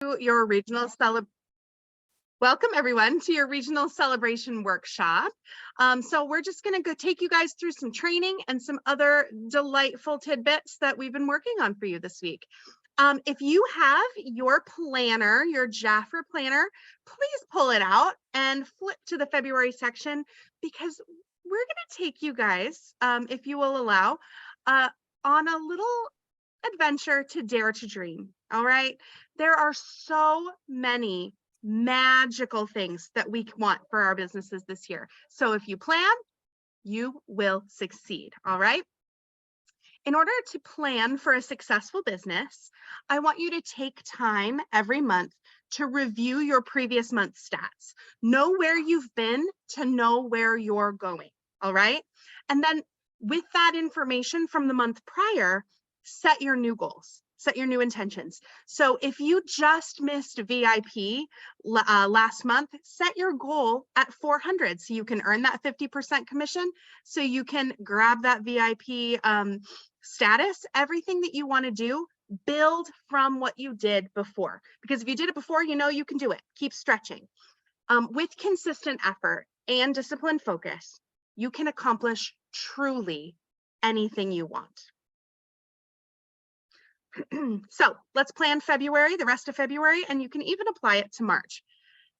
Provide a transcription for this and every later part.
your regional Welcome everyone to your regional celebration workshop. So we're just going to go take you guys through some training and some other delightful tidbits that we've been working on for you this week. If you have your planner, your Jaffra planner, please pull it out and flip to the February section, because we're going to take you guys, if you will allow, on a little adventure to dare to dream. All right. There are so many magical things that we want for our businesses this year. So if you plan, you will succeed. All right. In order to plan for a successful business, I want you to take time every month to review your previous month's stats. Know where you've been to know where you're going. All right. And then with that information from the month prior, set your new goals, set your new intentions. So if you just missed VIP last month, set your goal at 400 so you can earn that 50% commission, so you can grab that VIP status. Everything that you want to do, build from what you did before, because if you did it before, you know you can do it. Keep stretching. With consistent effort and disciplined focus, you can accomplish truly anything you want. So let's plan February, the rest of February, and you can even apply it to March.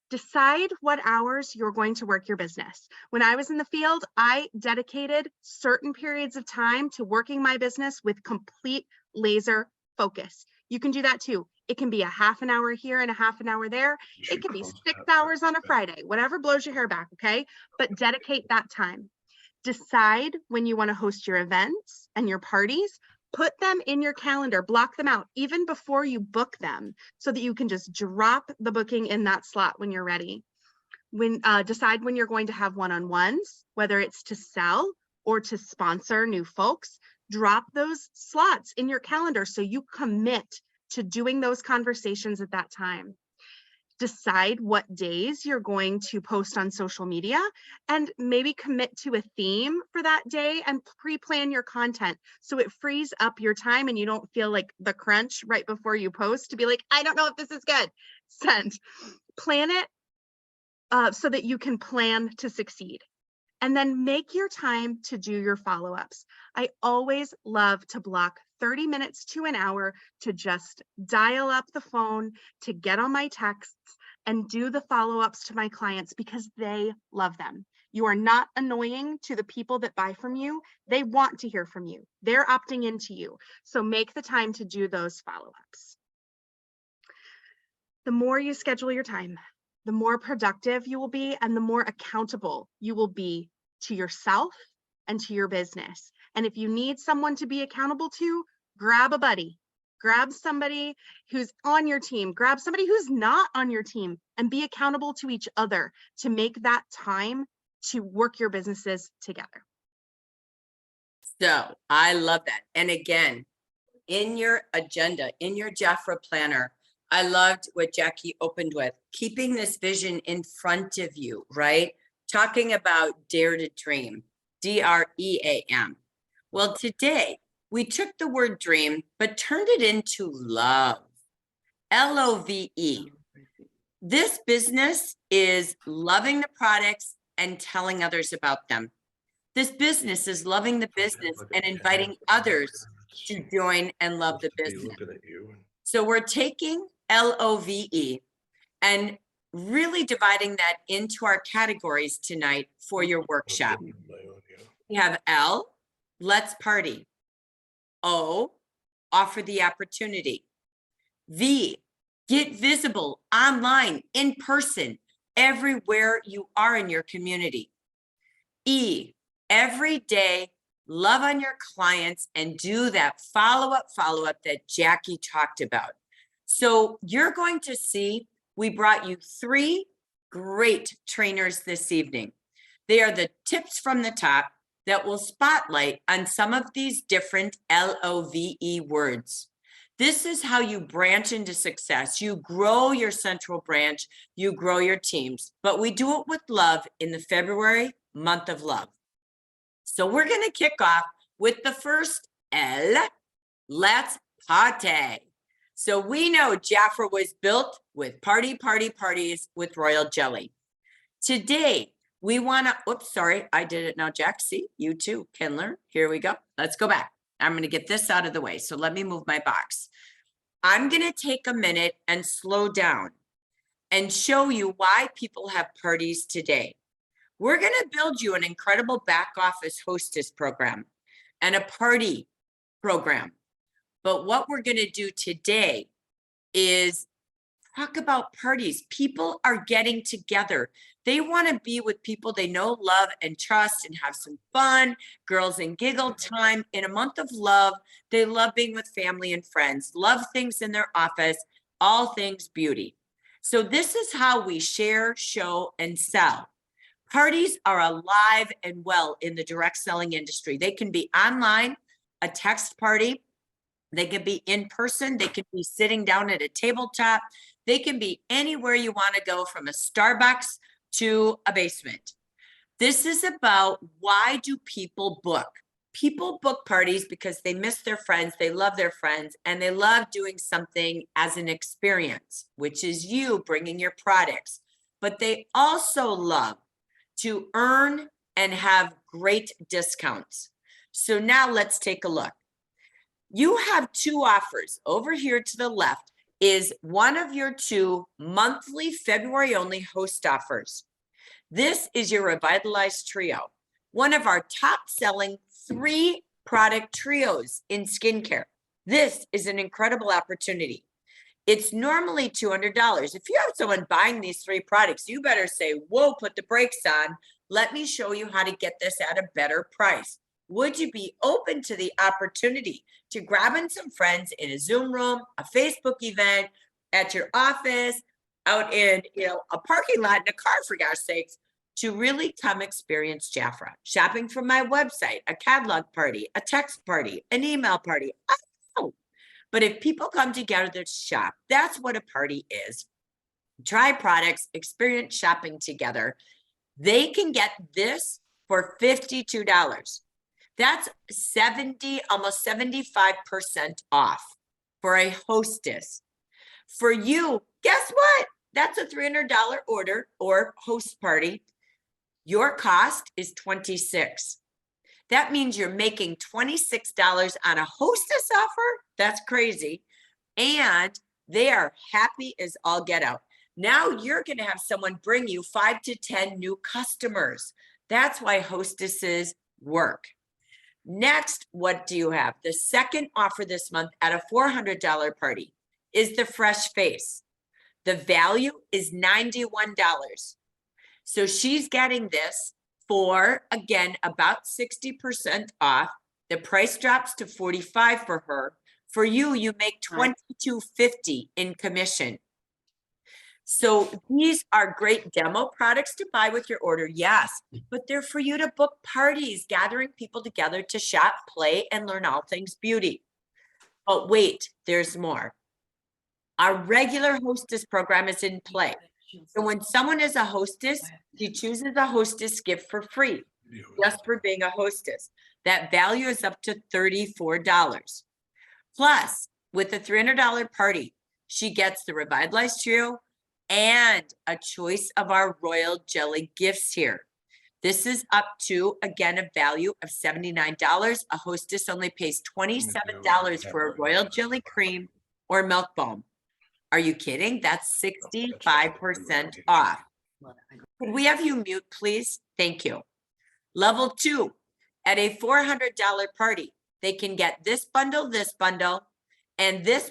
Decide what hours you're going to work your business. When I was in the field, I dedicated certain periods of time to working my business with complete laser focus. You can do that too. It can be a half an hour here and a half an hour there. It can be 6 hours on a Friday, whatever blows your hair back, okay? But dedicate that time. Decide when you want to host your events and your parties. Put them in your calendar, block them out even before you book them, so that you can just drop the booking in that slot when you're ready. Decide when you're going to have one-on-ones, whether it's to sell or to sponsor new folks. Drop those slots in your calendar so you commit to doing those conversations at that time. Decide what days you're going to post on social media, and maybe commit to a theme for that day and pre-plan your content so it frees up your time and you don't feel like the crunch right before you post to be like, I don't know if this is good. Send. Plan it so that you can plan to succeed. And then make your time to do your follow-ups. I always love to block 30 minutes to an hour to just dial up the phone, to get on my texts and do the follow-ups to my clients, because they love them. You are not annoying to the people that buy from you. They want to hear from you. They're opting into you. So make the time to do those follow-ups. The more you schedule your time, the more productive you will be and the more accountable you will be to yourself and to your business. And if you need someone to be accountable to, grab a buddy, grab somebody who's on your team, grab somebody who's not on your team, and be accountable to each other to make that time to work your businesses together. So I love that. And again, in your agenda, in your Jaffra planner, I loved what Jackie opened with, keeping this vision in front of you, right? Talking about dare to dream, DREAM. Well, today we took the word dream, but turned it into love, LOVE. This business is loving the products and telling others about them. This business is loving the business and inviting others to join and love the business. So we're taking LOVE and really dividing that into our categories tonight for your workshop. We have L, let's party. O, offer the opportunity. V, get visible online, in person, everywhere you are in your community. E, every day, love on your clients and do that follow-up that Jackie talked about. So you're going to see, we brought you 3 great trainers this evening. They are the tips from the top that will spotlight on some of these different LOVE words. This is how you branch into success. You grow your central branch, you grow your teams, but we do it with love in the February month of love. So we're going to kick off with the first L, let's party. So we know Jaffa was built with parties with royal jelly. Today, we want to, oops, sorry, I did it now, Jack. See, you too can learn. Here we go. Let's go back. I'm going to get this out of the way. So let me move my box. I'm going to take a minute and slow down and show you why people have parties today. We're going to build you an incredible back office hostess program and a party program. But what we're going to do today is talk about parties. People are getting together. They want to be with people they know, love, and trust and have some fun, girls and giggle time in a month of love. They love being with family and friends, love things in their office, all things beauty. So this is how we share, show, and sell. Parties are alive and well in the direct selling industry. They can be online, a text party. They can be in person. They can be sitting down at a tabletop. They can be anywhere you want to go, from a Starbucks to a basement. This is about, why do people book? People book parties because they miss their friends, they love their friends, and they love doing something as an experience, which is you bringing your products. But they also love to earn and have great discounts. So now let's take a look. You have two offers. Over here to the left is one of your two monthly February only host offers. This is your Revitalized Trio, one of our top selling 3 product trios in skincare. This is an incredible opportunity. It's normally $200. If you have someone buying these 3 products, you better say, whoa, put the brakes on. Let me show you how to get this at a better price. Would you be open to the opportunity to grabbing some friends in a Zoom room, a Facebook event, at your office, out in a parking lot in a car, for gosh sakes, to really come experience Jafra? Shopping from my website, a catalog party, a text party, an email party. I don't know. But if people come together to shop, that's what a party is. Try products, experience shopping together. They can get this for $52. That's 70, almost 75% off for a hostess. For you, guess what? That's a $300 order or host party. Your cost is $26. That means you're making $26 on a hostess offer. That's crazy. And they are happy as all get out. Now you're going to have someone bring you 5 to 10 new customers. That's why hostesses work. Next, what do you have? The second offer this month at a $400 party is the Fresh Face. The value is $91. So she's getting this for, again, about 60% off. The price drops to $45 for her. For you, you make $22.50 in commission. So these are great demo products to buy with your order, yes, but they're for you to book parties, gathering people together to shop, play, and learn all things beauty. But wait, there's more. Our regular hostess program is in play. So when someone is a hostess, she chooses a hostess gift for free, just for being a hostess. That value is up to $34. Plus, with the $300 party, she gets the Revitalized Trio and a choice of our royal jelly gifts here. This is up to, again, a value of $79. A hostess only pays $27 for a royal jelly cream or milk balm. Are you kidding? That's 65% off. Could we have you mute, please? Thank you. Level 2, at a $400 party, they can get this bundle, and this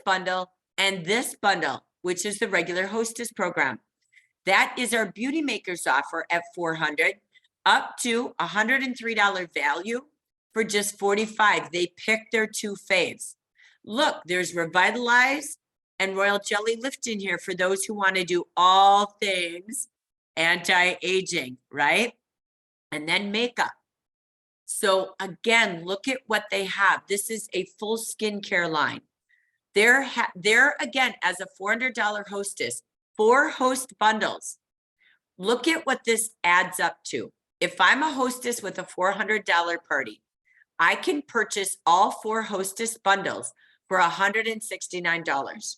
bundle, and this bundle, which is the regular hostess program. That is our Beauty Makers offer at $400, up to $103 value for just $45. They pick their 2 faves. Look, there's Revitalize and Royal Jelly Lift in here for those who want to do all things anti-aging, right? And then makeup. So again, look at what they have. This is a full skincare line. They're again, as a $400 hostess, 4 host bundles. Look at what this adds up to. If I'm a hostess with a $400 party, I can purchase all 4 hostess bundles for $169.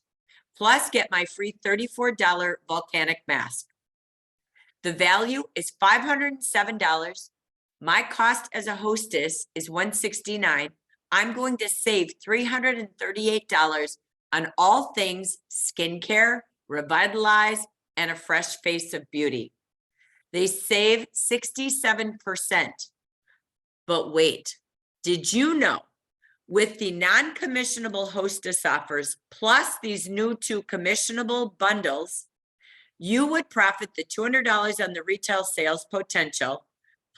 Plus, get my free $34 volcanic mask. The value is $507. My cost as a hostess is $169. I'm going to save $338 on all things skincare, revitalize, and a fresh face of beauty. They save 67%. But wait, did you know with the non-commissionable hostess offers plus these new 2 commissionable bundles, you would profit the $200 on the retail sales potential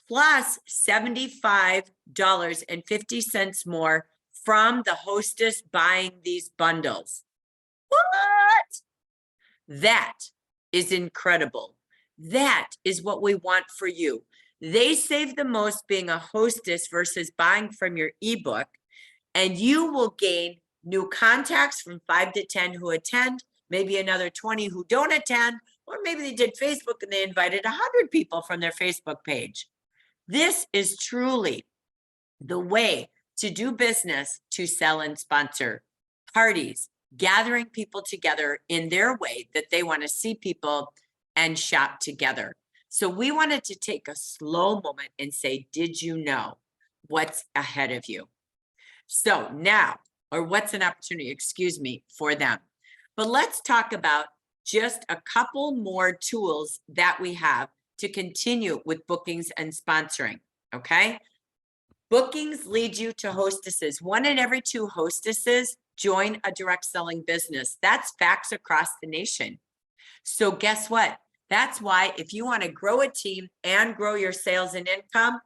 plus $75.50 more from the hostess buying these bundles. What? That is incredible. That is what we want for you. They save the most being a hostess versus buying from your ebook, and you will gain new contacts from 5 to 10 who attend, maybe another 20 who don't attend, or maybe they did Facebook and they invited 100 people from their Facebook page. This is truly the way to do business, to sell and sponsor parties, gathering people together in their way that they want to see people and shop together. So we wanted to take a slow moment and say, did you know what's ahead of you? So now, or what's an opportunity, excuse me, for them. But let's talk about just a couple more tools that we have to continue with bookings and sponsoring, okay? Bookings lead you to hostesses. 1 in every 2 hostesses join a direct selling business. That's facts across the nation. So guess what? That's why if you want to grow a team and grow your sales and income,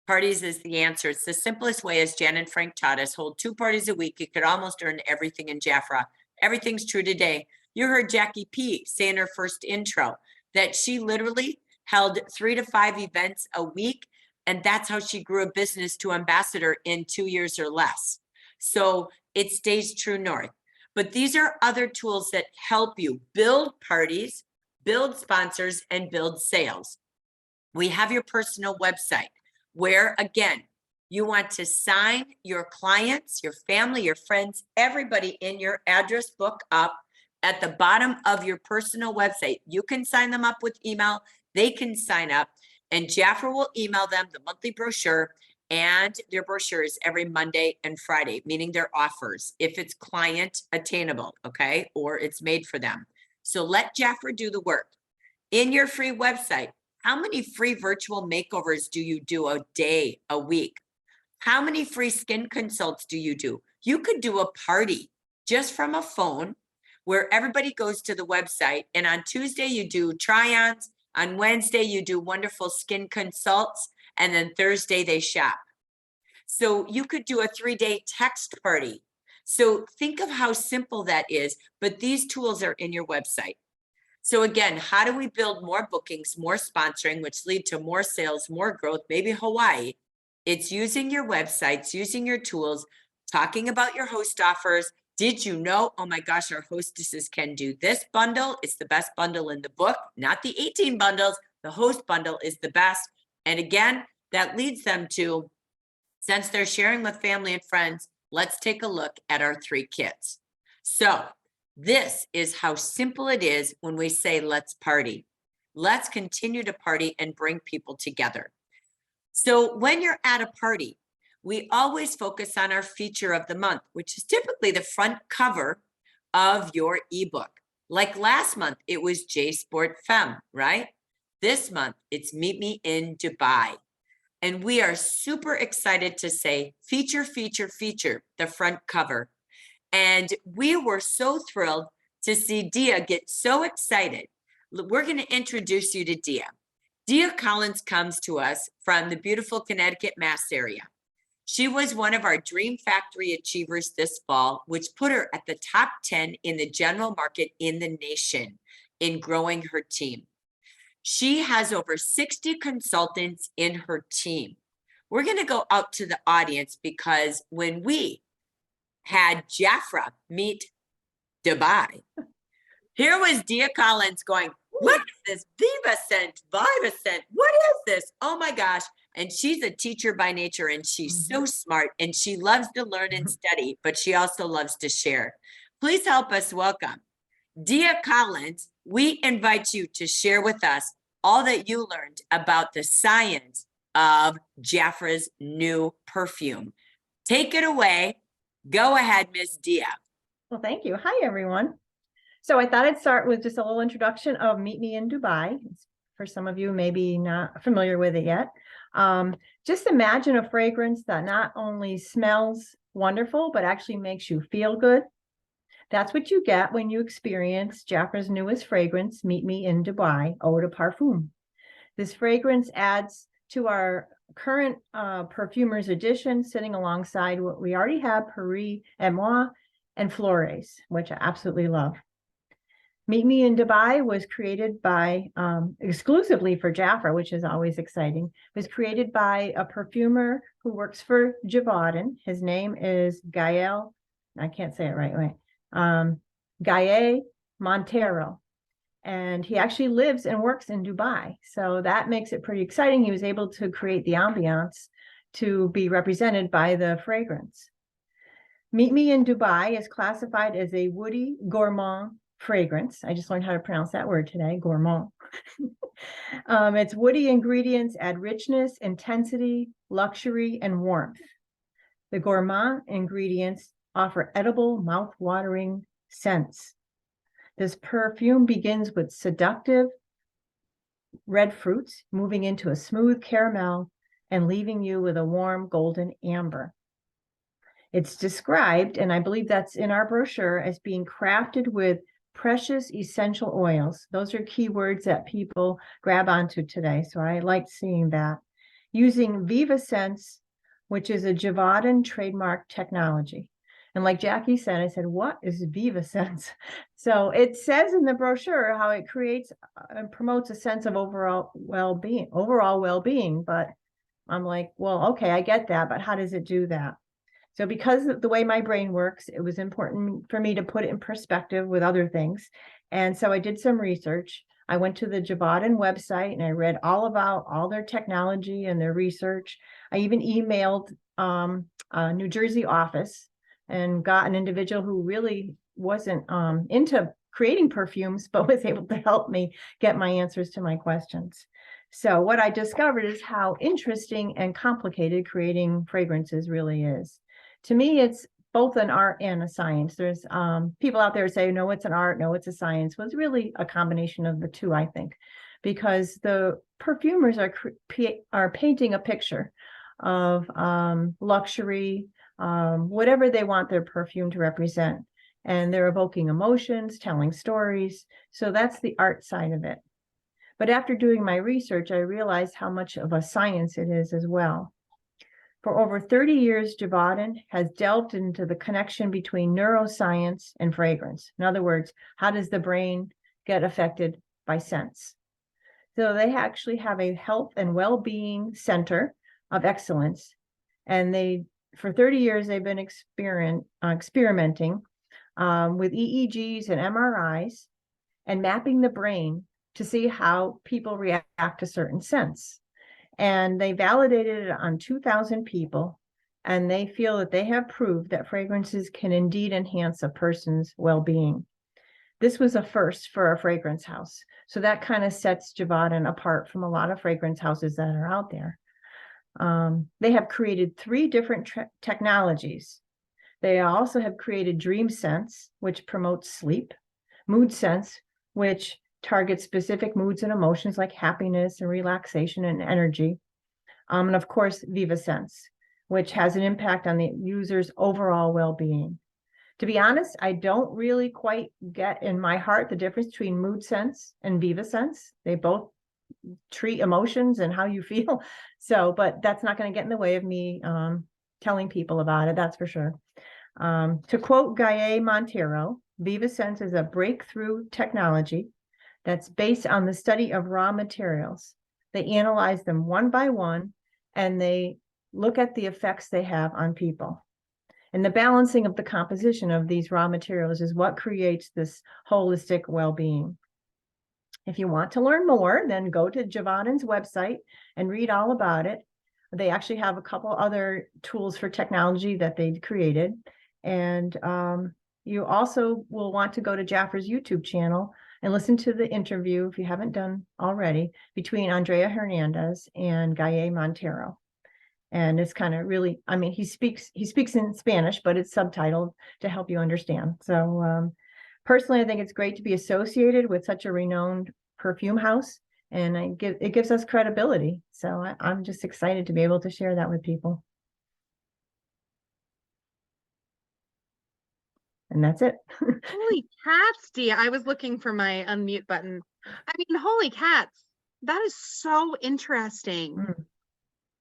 parties is the answer. It's the simplest way, as Jan and Frank taught us. Hold 2 parties a week. You could almost earn everything in Jafra. Everything's true today. You heard Jackie P say in her first intro that she literally held 3 to 5 events a week. And that's how she grew a business to ambassador in 2 years or less. So it stays true north. But these are other tools that help you build parties, build sponsors, and build sales. We have your personal website where, again, you want to sign your clients, your family, your friends, everybody in your address book up at the bottom of your personal website. You can sign them up with email. They can sign up, and Jafra will email them the monthly brochure, and their brochure is every Monday and Friday, meaning their offers, if it's client attainable, okay, or it's made for them. So let Jafra do the work. In your free website, how many free virtual makeovers do you do a day, a week? How many free skin consults do you do? You could do a party just from a phone where everybody goes to the website, and on Tuesday you do try-ons, on Wednesday you do wonderful skin consults, and then Thursday they shop. So you could do a 3-day text party. So think of how simple that is, but these tools are in your website. So again, how do we build more bookings, more sponsoring, which lead to more sales, more growth, maybe Hawaii? It's using your websites, using your tools, talking about your host offers. Did you know, oh my gosh, our hostesses can do this bundle. It's the best bundle in the book, not the 18 bundles. The host bundle is the best. And again, that leads them to, since they're sharing with family and friends, let's take a look at our 3 kits. So this is how simple it is when we say, let's party. Let's continue to party and bring people together. So when you're at a party, we always focus on our feature of the month, which is typically the front cover of your ebook. Like last month, it was J Sport Femme, right? This month, it's Meet Me in Dubai. And we are super excited to say feature, feature, feature, the front cover. And we were so thrilled to see Dia get so excited. We're going to introduce you to Dia. Dia Collins comes to us from the beautiful Connecticut, Mass area. She was one of our Dream Factory Achievers this fall, which put her at the top 10 in the general market in the nation in growing her team. She has over 60 consultants in her team. We're going to go out to the audience because when we had Jafra meet Dubai, here was Dia Collins going, woo! what is this Viva Scent, Viva Scent? What is this? Oh my gosh. And she's a teacher by nature, and she's so smart, and she loves to learn and study, but she also loves to share. Please help us welcome Dia Collins. We invite you to share with us all that you learned about the science of Jafra's new perfume. Take it away. Go ahead, Miss Dia. Well, thank you. Hi, everyone. So I thought I'd start with just a little introduction of Meet Me in Dubai. For some of you maybe not familiar with it yet. Just imagine a fragrance that not only smells wonderful, but actually makes you feel good. That's what you get when you experience Jafra's newest fragrance, Meet Me in Dubai, Eau de Parfum. This fragrance adds to our current Perfumers edition, sitting alongside what we already have, Paris et Moi and Flores, which I absolutely love. Meet Me in Dubai was created by, exclusively for Jafra, which is always exciting. It was created by a perfumer who works for Javaden. His name is Gael, I can't say it right, Gaye Montero. And he actually lives and works in Dubai. So that makes it pretty exciting. He was able to create the ambiance to be represented by the fragrance. Meet Me in Dubai is classified as a woody gourmand fragrance. I just learned how to pronounce that word today, gourmand. Its woody ingredients add richness, intensity, luxury, and warmth. The gourmand ingredients offer edible, mouth-watering scents. This perfume begins with seductive red fruits, moving into a smooth caramel and leaving you with a warm golden amber. It's described, and I believe that's in our brochure, as being crafted with precious essential oils. Those are keywords that people grab onto today. So I like seeing that. Using Viva Sense, which is a Javaden trademark technology. And like Jackie said, I said, what is Viva Sense? So it says in the brochure how it creates and promotes a sense of overall well-being. But I'm like, well, okay, I get that, but how does it do that? So because of the way my brain works, it was important for me to put it in perspective with other things. And so I did some research. I went to the Javaden website and I read all about all their technology and their research. I even emailed a New Jersey office and got an individual who really wasn't into creating perfumes, but was able to help me get my answers to my questions. So what I discovered is how interesting and complicated creating fragrances really is. To me, it's both an art and a science. There's people out there say, no, it's an art, no, it's a science. Well, it's really a combination of the two, I think, because the perfumers are painting a picture of luxury, whatever they want their perfume to represent. And they're evoking emotions, telling stories. So that's the art side of it. But after doing my research, I realized how much of a science it is as well. For over 30 years, Javaden has delved into the connection between neuroscience and fragrance. In other words, how does the brain get affected by scents? So they actually have a health and well-being center of excellence. And for 30 years, they've been experimenting with EEGs and MRIs and mapping the brain to see how people react to certain scents. And they validated it on 2,000 people, and they feel that they have proved that fragrances can indeed enhance a person's well-being. This was a first for a fragrance house. So that kind of sets Javaden apart from a lot of fragrance houses that are out there. They have created 3 different technologies. They also have created Dream Sense, which promotes sleep, Mood Sense, which targets specific moods and emotions like happiness and relaxation and energy. And of course, Viva Sense, which has an impact on the user's overall well-being. To be honest, I don't really quite get in my heart the difference between Mood Sense and Viva Sense. They both treat emotions and how you feel. So, but that's not going to get in the way of me telling people about it, that's for sure. To quote Gaye Montero, Viva Sense is a breakthrough technology that's based on the study of raw materials. They analyze them one by one, and they look at the effects they have on people. And the balancing of the composition of these raw materials is what creates this holistic well-being. If you want to learn more, then go to Javanen's website and read all about it. They actually have a couple other tools for technology that they created. And you also will want to go to Jaffer's YouTube channel and listen to the interview, if you haven't done already, between Andrea Hernandez and Gaye Montero. And it's kind of really, I mean, he speaks in Spanish, but it's subtitled to help you understand. So personally, I think it's great to be associated with such a renowned perfume house, and it gives us credibility. So I'm just excited to be able to share that with people. And that's it. Holy cats, Dia. I was looking for my unmute button. I mean, holy cats. That is so interesting.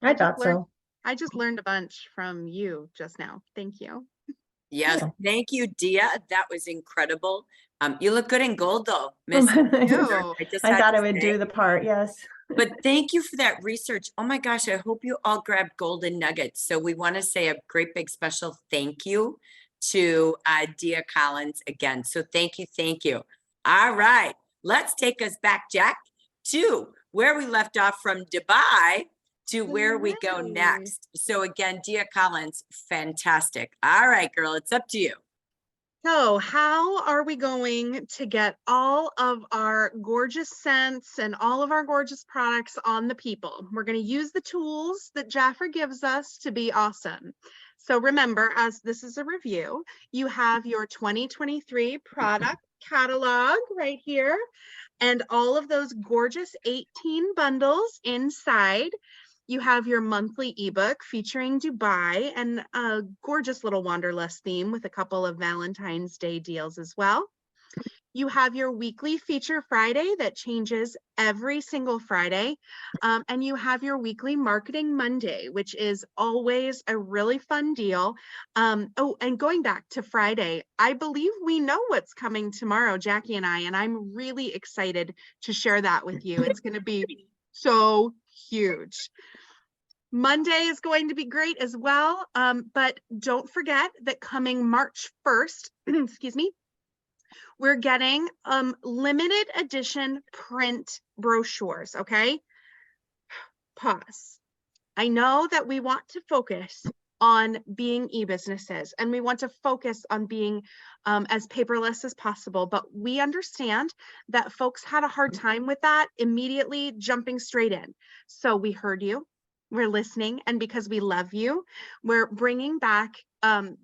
I thought so. I just learned a bunch from you just now. Thank you. Yes, Yeah. thank you, Dia. That was incredible. You look good in gold, though, Miss. Ew. I thought I would do the part, yes. But thank you for that research. Oh my gosh, I hope you all grabbed golden nuggets. So we want to say a great big special thank you to Dia Collins again. So thank you, thank you. All right, let's take us back, Jack, to where we left off from Dubai to where we go next. So again, Dia Collins, fantastic. All right, girl, it's up to you. So how are we going to get all of our gorgeous scents and all of our gorgeous products on the people? We're going to use the tools that Jaffer gives us to be awesome. So remember, as this is a review, you have your 2023 product catalog right here, and all of those gorgeous 18 bundles inside. You have your monthly ebook featuring Dubai and a gorgeous little Wanderlust theme with a couple of Valentine's Day deals as well. You have your weekly feature Friday that changes every single Friday. And you have your weekly marketing Monday, which is always a really fun deal. Oh, and going back to Friday, I believe we know what's coming tomorrow, Jackie and I'm really excited to share that with you. It's going to be so huge. Monday is going to be great as well. But don't forget that coming March 1st, excuse me, we're getting limited edition print brochures, okay? Pause. I know that we want to focus on being e-businesses and we want to focus on being as paperless as possible, but we understand that folks had a hard time with that immediately jumping straight in. So we heard you. We're listening, and because we love you, we're bringing back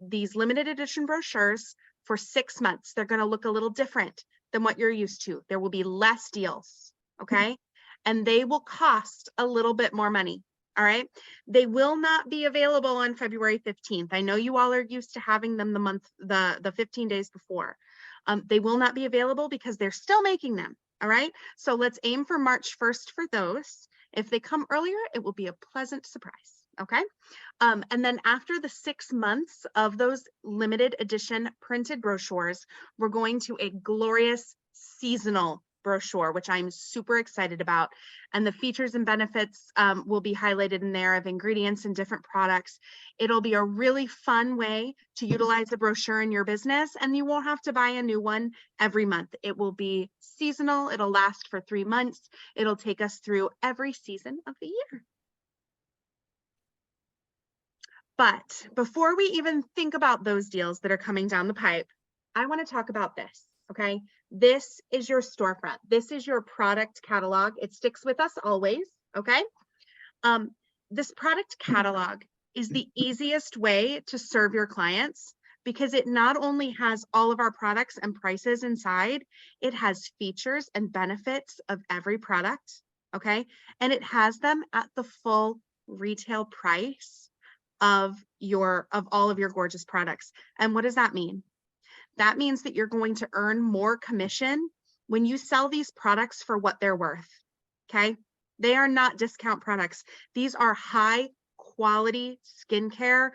these limited edition brochures for 6 months. They're going to look a little different than what you're used to. There will be less deals, okay? And they will cost a little bit more money, all right? They will not be available on February 15th. I know you all are used to having them the 15 days before. They will not be available because they're still making them, all right? So let's aim for March 1st for those. If they come earlier, it will be a pleasant surprise, okay? And then after the 6 months of those limited edition printed brochures, we're going to a glorious seasonal brochure, which I'm super excited about. And the features and benefits will be highlighted in there of ingredients and different products. It'll be a really fun way to utilize a brochure in your business, and you won't have to buy a new one every month. It will be seasonal. It'll last for 3 months. It'll take us through every season of the year. But before we even think about those deals that are coming down the pipe, I want to talk about this, okay? This is your storefront. This is your product catalog. It sticks with us always, okay? This product catalog is the easiest way to serve your clients because it not only has all of our products and prices inside, it has features and benefits of every product, okay? And it has them at the full retail price of all of your gorgeous products. And what does that mean? That means that you're going to earn more commission when you sell these products for what they're worth, okay? They are not discount products. These are high quality skincare,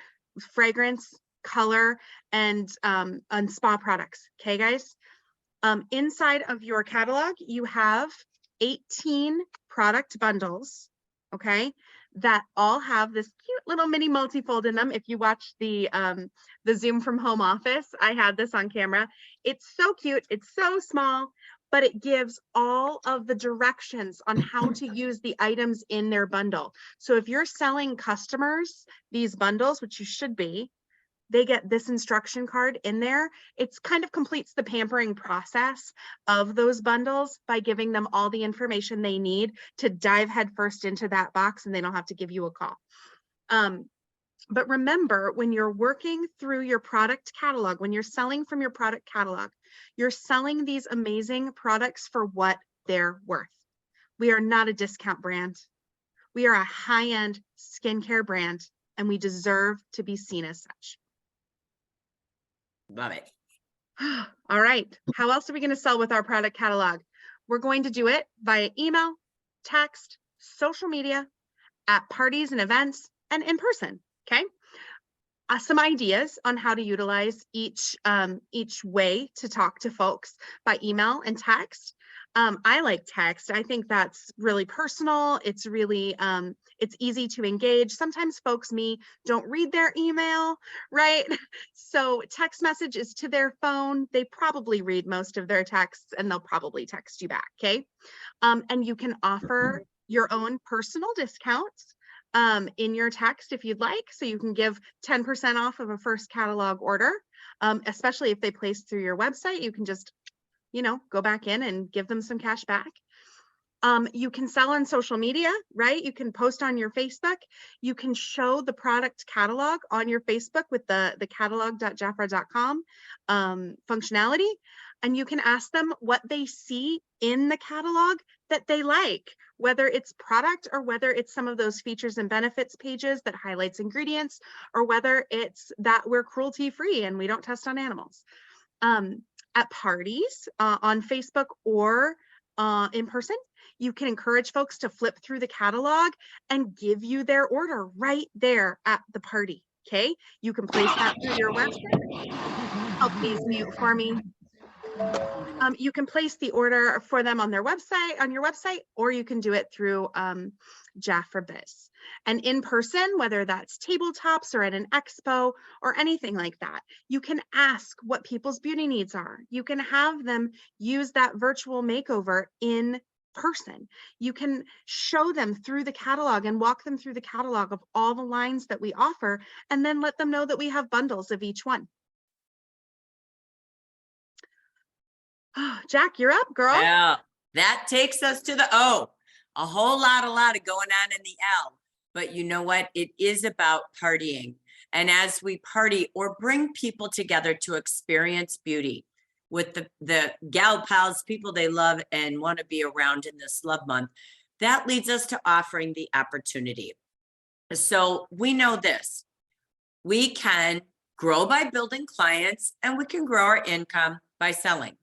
fragrance, color, and spa products, okay, guys? Inside of your catalog, you have 18 product bundles, okay, that all have this cute little mini multifold in them. If you watch the Zoom from home office, I had this on camera. It's so cute. It's so small, but it gives all of the directions on how to use the items in their bundle. So if you're selling customers these bundles, which you should be, they get this instruction card in there. It's kind of completes the pampering process of those bundles by giving them all the information they need to dive headfirst into that box, and they don't have to give you a call. But remember, when you're working through your product catalog, when you're selling from your product catalog, you're selling these amazing products for what they're worth. We are not a discount brand. We are a high-end skincare brand, and we deserve to be seen as such. Love it. All right. How else are we going to sell with our product catalog? We're going to do it via email, text, social media, at parties and events, and in person. Okay. Some ideas on how to utilize each way to talk to folks by email and text. I like text. I think that's really personal. It's really, it's easy to engage. Sometimes folks don't read their email, right? So text message is to their phone. They probably read most of their texts, and they'll probably text you back, okay? And you can offer your own personal discounts in your text if you'd like. So you can give 10% off of a first catalog order, especially if they place through your website. You can just, go back in and give them some cash back. You can sell on social media, right? You can post on your Facebook. You can show the product catalog on your Facebook with the catalog.jafra.com functionality. And you can ask them what they see in the catalog that they like, whether it's product or whether it's some of those features and benefits pages that highlights ingredients, or whether it's that we're cruelty free and we don't test on animals. At parties on Facebook or in person, you can encourage folks to flip through the catalog and give you their order right there at the party. Okay, you can place that through your website. Oh, please mute for me. You can place the order for them on their website, on your website, or you can do it through Jafra Biz. And in person, whether that's tabletops or at an expo or anything like that, you can ask what people's beauty needs are. You can have them use that virtual makeover in person. You can show them through the catalog and walk them through the catalog of all the lines that we offer, and then let them know that we have bundles of each one. Jack, you're up, girl. Well, that takes us to the O. A whole lot of going on in the L. But you know what? It is about partying. And as we party or bring people together to experience beauty with the gal pals, people they love and want to be around in this love month, that leads us to offering the opportunity. So we know this. We can grow by building clients, and we can grow our income by selling.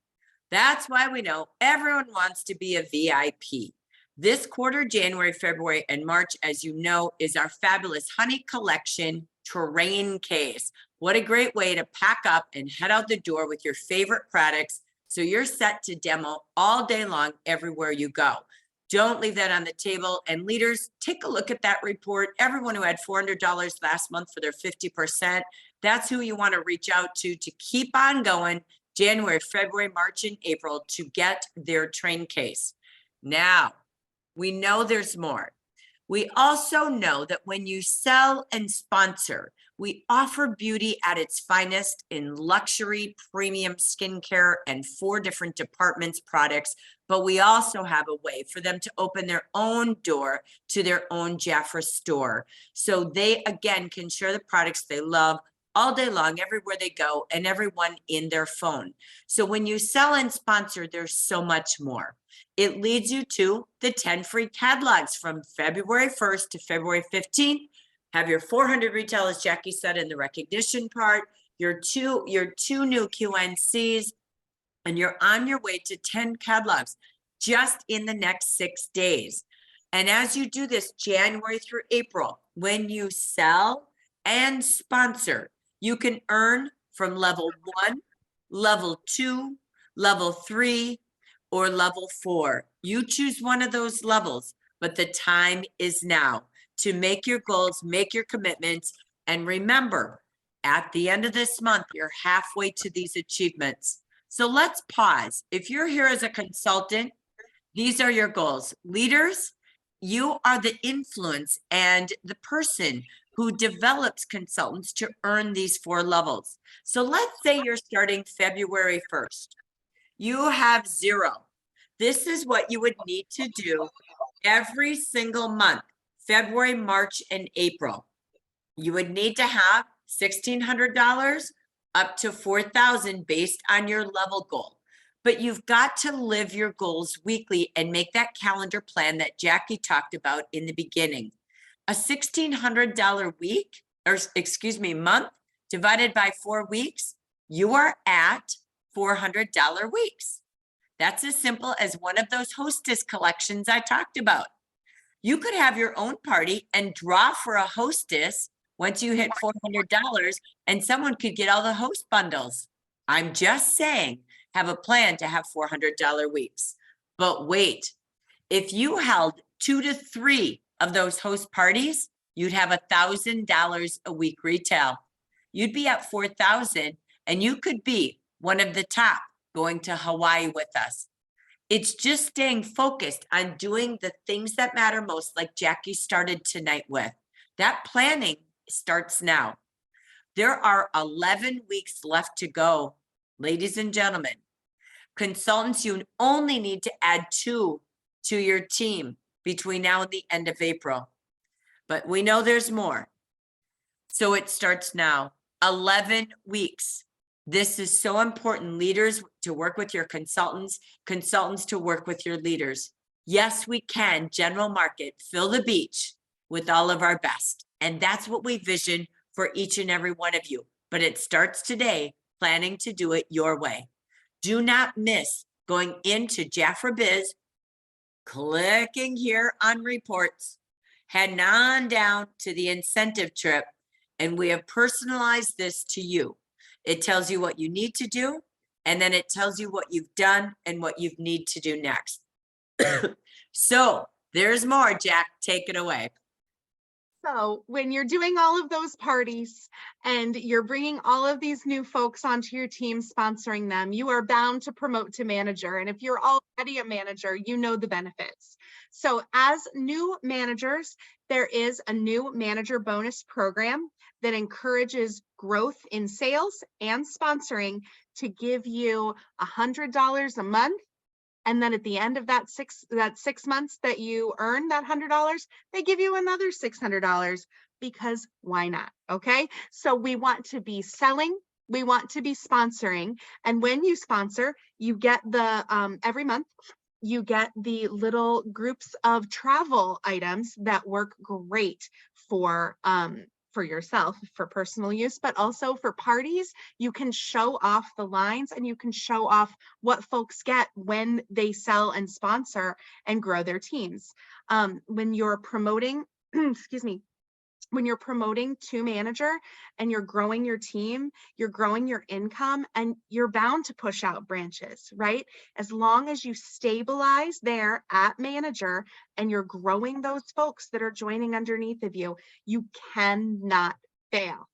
That's why we know everyone wants to be a VIP. This quarter, January, February, and March, as you know, is our fabulous Honey Collection terrain case. What a great way to pack up and head out the door with your favorite products, so you're set to demo all day long everywhere you go. Don't leave that on the table. And leaders, take a look at that report. Everyone who had $400 last month for their 50%, that's who you want to reach out to keep on going January, February, March, and April to get their train case. Now, we know there's more. We also know that when you sell and sponsor, we offer beauty at its finest in luxury, premium skincare, and 4 different departments products. But we also have a way for them to open their own door to their own Jafra store. So they, again, can share the products they love all day long, everywhere they go, and everyone in their phone. So when you sell and sponsor, there's so much more. It leads you to the 10 free catalogs from February 1st to February 15th. Have your 400 retail, as Jackie said, in the recognition part, your two new QNCs, and you're on your way to 10 catalogs just in the next 6 days. And as you do this January through April, when you sell and sponsor, you can earn from level 1, level 2, level 3, or level 4. You choose one of those levels, but the time is now to make your goals, make your commitments. And remember, at the end of this month, you're halfway to these achievements. So let's pause. If you're here as a consultant, these are your goals. Leaders, you are the influence and the person who develops consultants to earn these 4 levels. So let's say you're starting February 1st. You have 0. This is what you would need to do every single month, February, March, and April. You would need to have $1,600 up to $4,000 based on your level goal. But you've got to live your goals weekly and make that calendar plan that Jackie talked about in the beginning. A $1,600 week, or excuse me, month divided by 4 weeks, you are at $400 weeks. That's as simple as one of those hostess collections I talked about. You could have your own party and draw for a hostess once you hit $400, and someone could get all the host bundles. I'm just saying, have a plan to have $400 weeks. But wait, if you held 2 to 3 of those host parties, you'd have $1,000 a week retail. You'd be at $4,000, and you could be one of the top going to Hawaii with us. It's just staying focused on doing the things that matter most, like Jackie started tonight with. That planning starts now. There are 11 weeks left to go, ladies and gentlemen. Consultants, you only need to add 2 to your team between now and the end of April. But we know there's more. So it starts now. 11 weeks. This is so important. Leaders to work with your consultants, consultants to work with your leaders. Yes, we can, general market, fill the beach with all of our best. And that's what we vision for each and every one of you. But it starts today, planning to do it your way. Do not miss going into Jafra Biz, clicking here on reports, heading on down to the incentive trip, and we have personalized this to you. It tells you what you need to do, and then it tells you what you've done and what you need to do next. So there's more, Jack, take it away. So when you're doing all of those parties and you're bringing all of these new folks onto your team, sponsoring them, you are bound to promote to manager. And if you're already a manager, you know the benefits. So as new managers, there is a new manager bonus program that encourages growth in sales and sponsoring to give you $100 a month. And then at the end of that six months that you earn that $100, they give you another $600, because why not? Okay. So we want to be selling, we want to be sponsoring. And when you sponsor, you get the, every month, you get the little groups of travel items that work great for yourself, for personal use, but also for parties. You can show off the lines and you can show off what folks get when they sell and sponsor and grow their teams. When you're promoting, excuse me, when you're promoting to manager and you're growing your team, you're growing your income, and you're bound to push out branches, right? As long as you stabilize there at manager and you're growing those folks that are joining underneath of you, you cannot fail.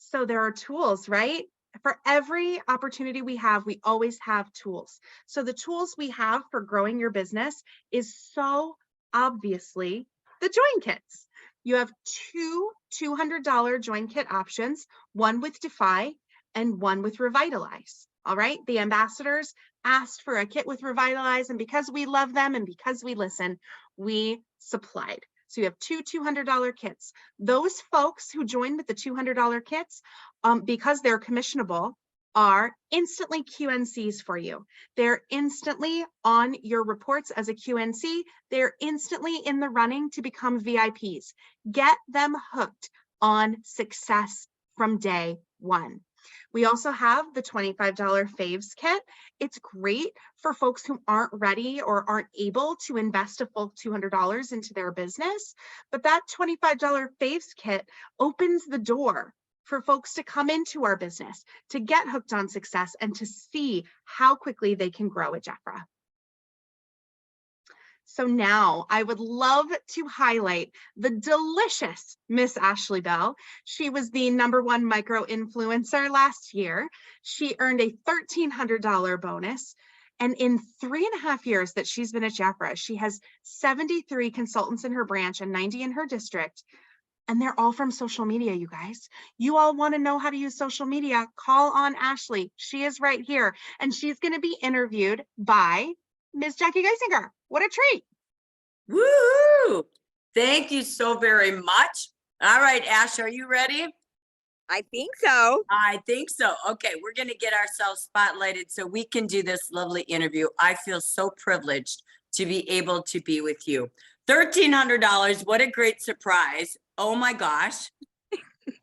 So there are tools, right? For every opportunity we have, we always have tools. So the tools we have for growing your business is so obviously the join kits. You have 2 $200 join kit options, one with Defy and one with Revitalize. All right. The ambassadors asked for a kit with Revitalize, and because we love them and because we listen, we supplied. So you have 2 $200 kits. Those folks who join with the $200 kits, because they're commissionable, are instantly QNCs for you. They're instantly on your reports as a QNC. They're instantly in the running to become VIPs. Get them hooked on success from day one. We also have the $25 Faves kit. It's great for folks who aren't ready or aren't able to invest a full $200 into their business. But that $25 Faves kit opens the door for folks to come into our business, to get hooked on success, and to see how quickly they can grow at Jafra. So now I would love to highlight the delicious Miss Ashley Bell. She was the #1 micro influencer last year. She earned a $1,300 bonus. And in 3.5 years that she's been at Jafra, she has 73 consultants in her branch and 90 in her district. And they're all from social media, you guys. You all want to know how to use social media, call on Ashley. She is right here. And she's going to be interviewed by Ms. Jackie Geisinger. What a treat. Woo! Thank you so very much. All right, Ash, are you ready? I think so. I think so. Okay, we're going to get ourselves spotlighted so we can do this lovely interview. I feel so privileged to be able to be with you. $1,300, what a great surprise. Oh my gosh.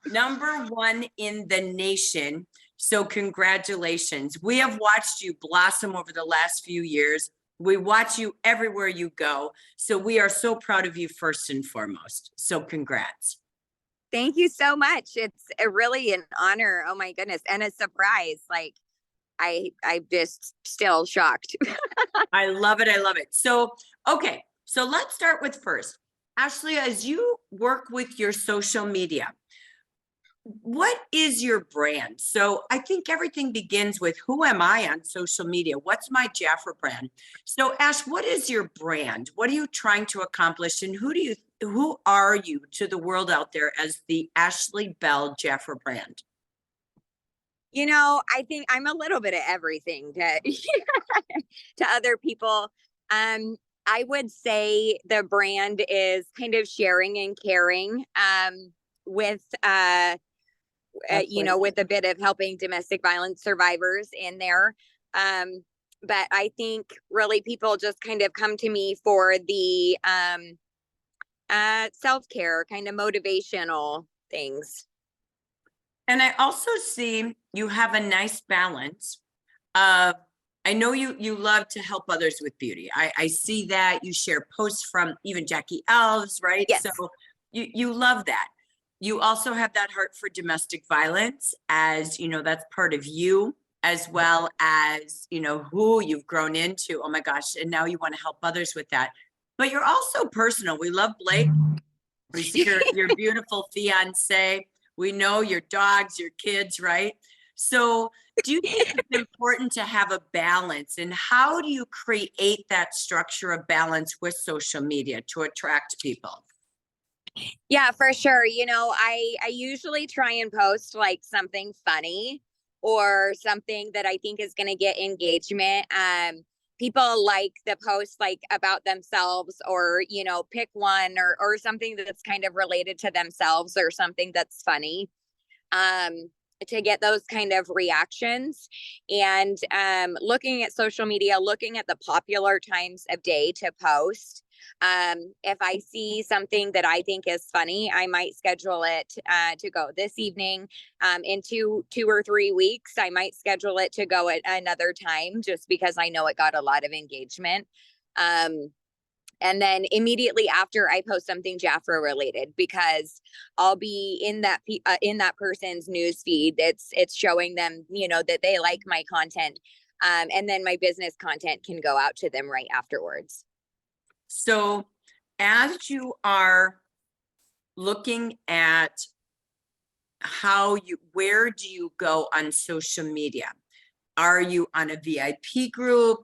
#1 in the nation. So congratulations. We have watched you blossom over the last few years. We watch you everywhere you go. So we are so proud of you first and foremost. So congrats. Thank you so much. It's really an honor. Oh my goodness. And a surprise. Like I'm just still shocked. I love it. I love it. So, okay. So let's start with first. Ashley, as you work with your social media, what is your brand? So I think everything begins with who am I on social media? What's my Jafra brand? So Ash, what is your brand? What are you trying to accomplish? And who are you to the world out there as the Ashley Bell Jafra brand? You know, I think I'm a little bit of everything to to other people. I would say the brand is kind of sharing and caring with you know, with a bit of helping domestic violence survivors in there. But I think really people just kind of come to me for the self-care, kind of motivational things. And I also see you have a nice balance of, I know you love to help others with beauty. I see that you share posts from even Jackie Elves, right? Yes. So you love that. You also have that heart for domestic violence, as you know, that's part of you, as well as, you know, who you've grown into. Oh my gosh. And now you want to help others with that. But you're also personal. We love Blake. We see your beautiful fiance. We know your dogs, your kids, right? So do you think it's important to have a balance? And how do you create that structure of balance with social media to attract people? Yeah, for sure. You know, I usually try and post like something funny or something that I think is going to get engagement. People like the post like about themselves, or, you know, pick one or something that's kind of related to themselves or something that's funny. To get those kind of reactions, and looking at social media, looking at the popular times of day to post. If I see something that I think is funny, I might schedule it to go this evening. In two or 3 weeks, I might schedule it to go at another time, just because I know it got a lot of engagement. And then immediately after, I post something Jafra related, because I'll be in that person's news feed. It's showing them, you know, that they like my content. And then my business content can go out to them right afterwards. So as you are looking at where do you go on social media? Are you on a VIP group?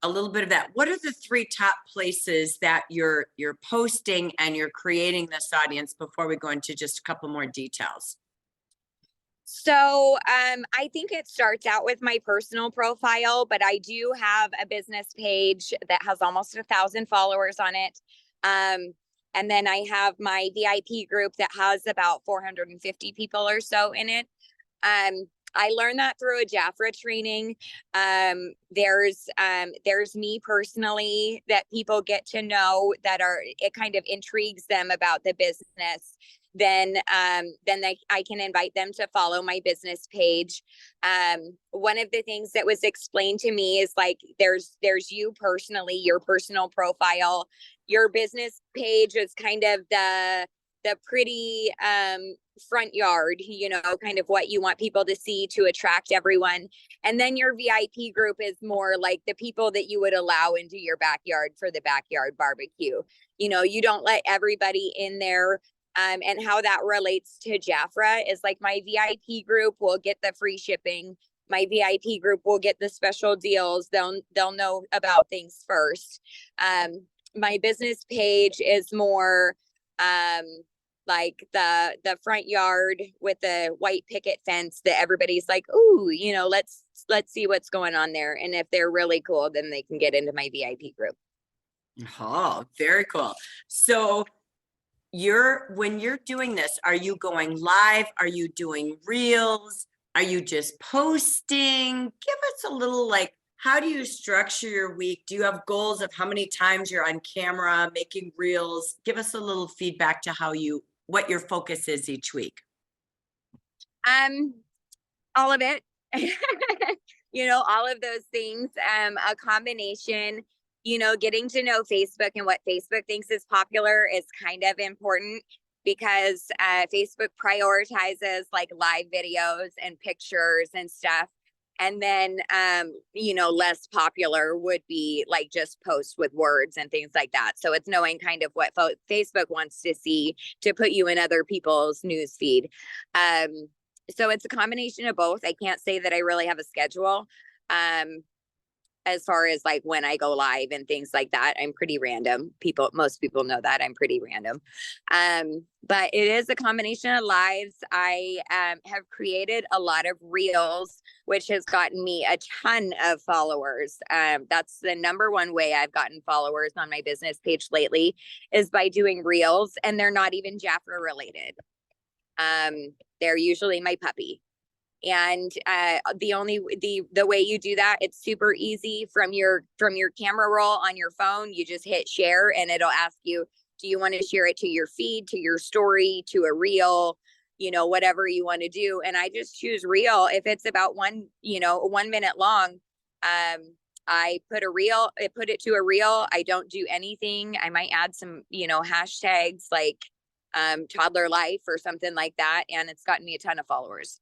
A little bit of that. What are the 3 top places that you're posting and you're creating this audience, before we go into just a couple more details? So I think it starts out with my personal profile, but I do have a business page that has almost 1,000 followers on it. And then I have my VIP group that has about 450 people or so in it. I learned that through a Jafra training. There's me personally that people get to know, that it kind of intrigues them about the business. Then I can invite them to follow my business page. One of the things that was explained to me is like, there's you personally, your personal profile. Your business page is kind of the pretty front yard, kind of what you want people to see to attract everyone. And then your VIP group is more like the people that you would allow into your backyard for the backyard barbecue. You don't let everybody in there. And how that relates to Jafra is like my VIP group will get the free shipping. My VIP group will get the special deals. They'll know about things first. My business page is more like the front yard with the white picket fence that everybody's like, ooh, let's see what's going on there. And if they're really cool, then they can get into my VIP group. Oh, very cool. So when you're doing this, are you going live? Are you doing reels? Are you just posting? Give us a little, like, how do you structure your week? Do you have goals of how many times you're on camera making reels? Give us a little feedback to what your focus is each week. All of it. All of those things. A combination. Getting to know Facebook and what Facebook thinks is popular is kind of important because Facebook prioritizes like live videos and pictures and stuff. And then, less popular would be like just posts with words and things like that. So it's knowing kind of what Facebook wants to see to put you in other people's news feed. So it's a combination of both. I can't say that I really have a schedule. As far as like when I go live and things like that, I'm pretty random. Most people know that I'm pretty random. But it is a combination of lives. I have created a lot of reels, which has gotten me a ton of followers. That's the number one way I've gotten followers on my business page lately is by doing reels, and they're not even Jafra related. They're usually my puppy. And the way you do that, it's super easy from your camera roll on your phone. You just hit share and it'll ask you, do you want to share it to your feed, to your story, to a reel, whatever you want to do. And I just choose reel. If it's about 1 minute long, I put it to a reel. I don't do anything. I might add some, hashtags like toddler life or something like that. And it's gotten me a ton of followers.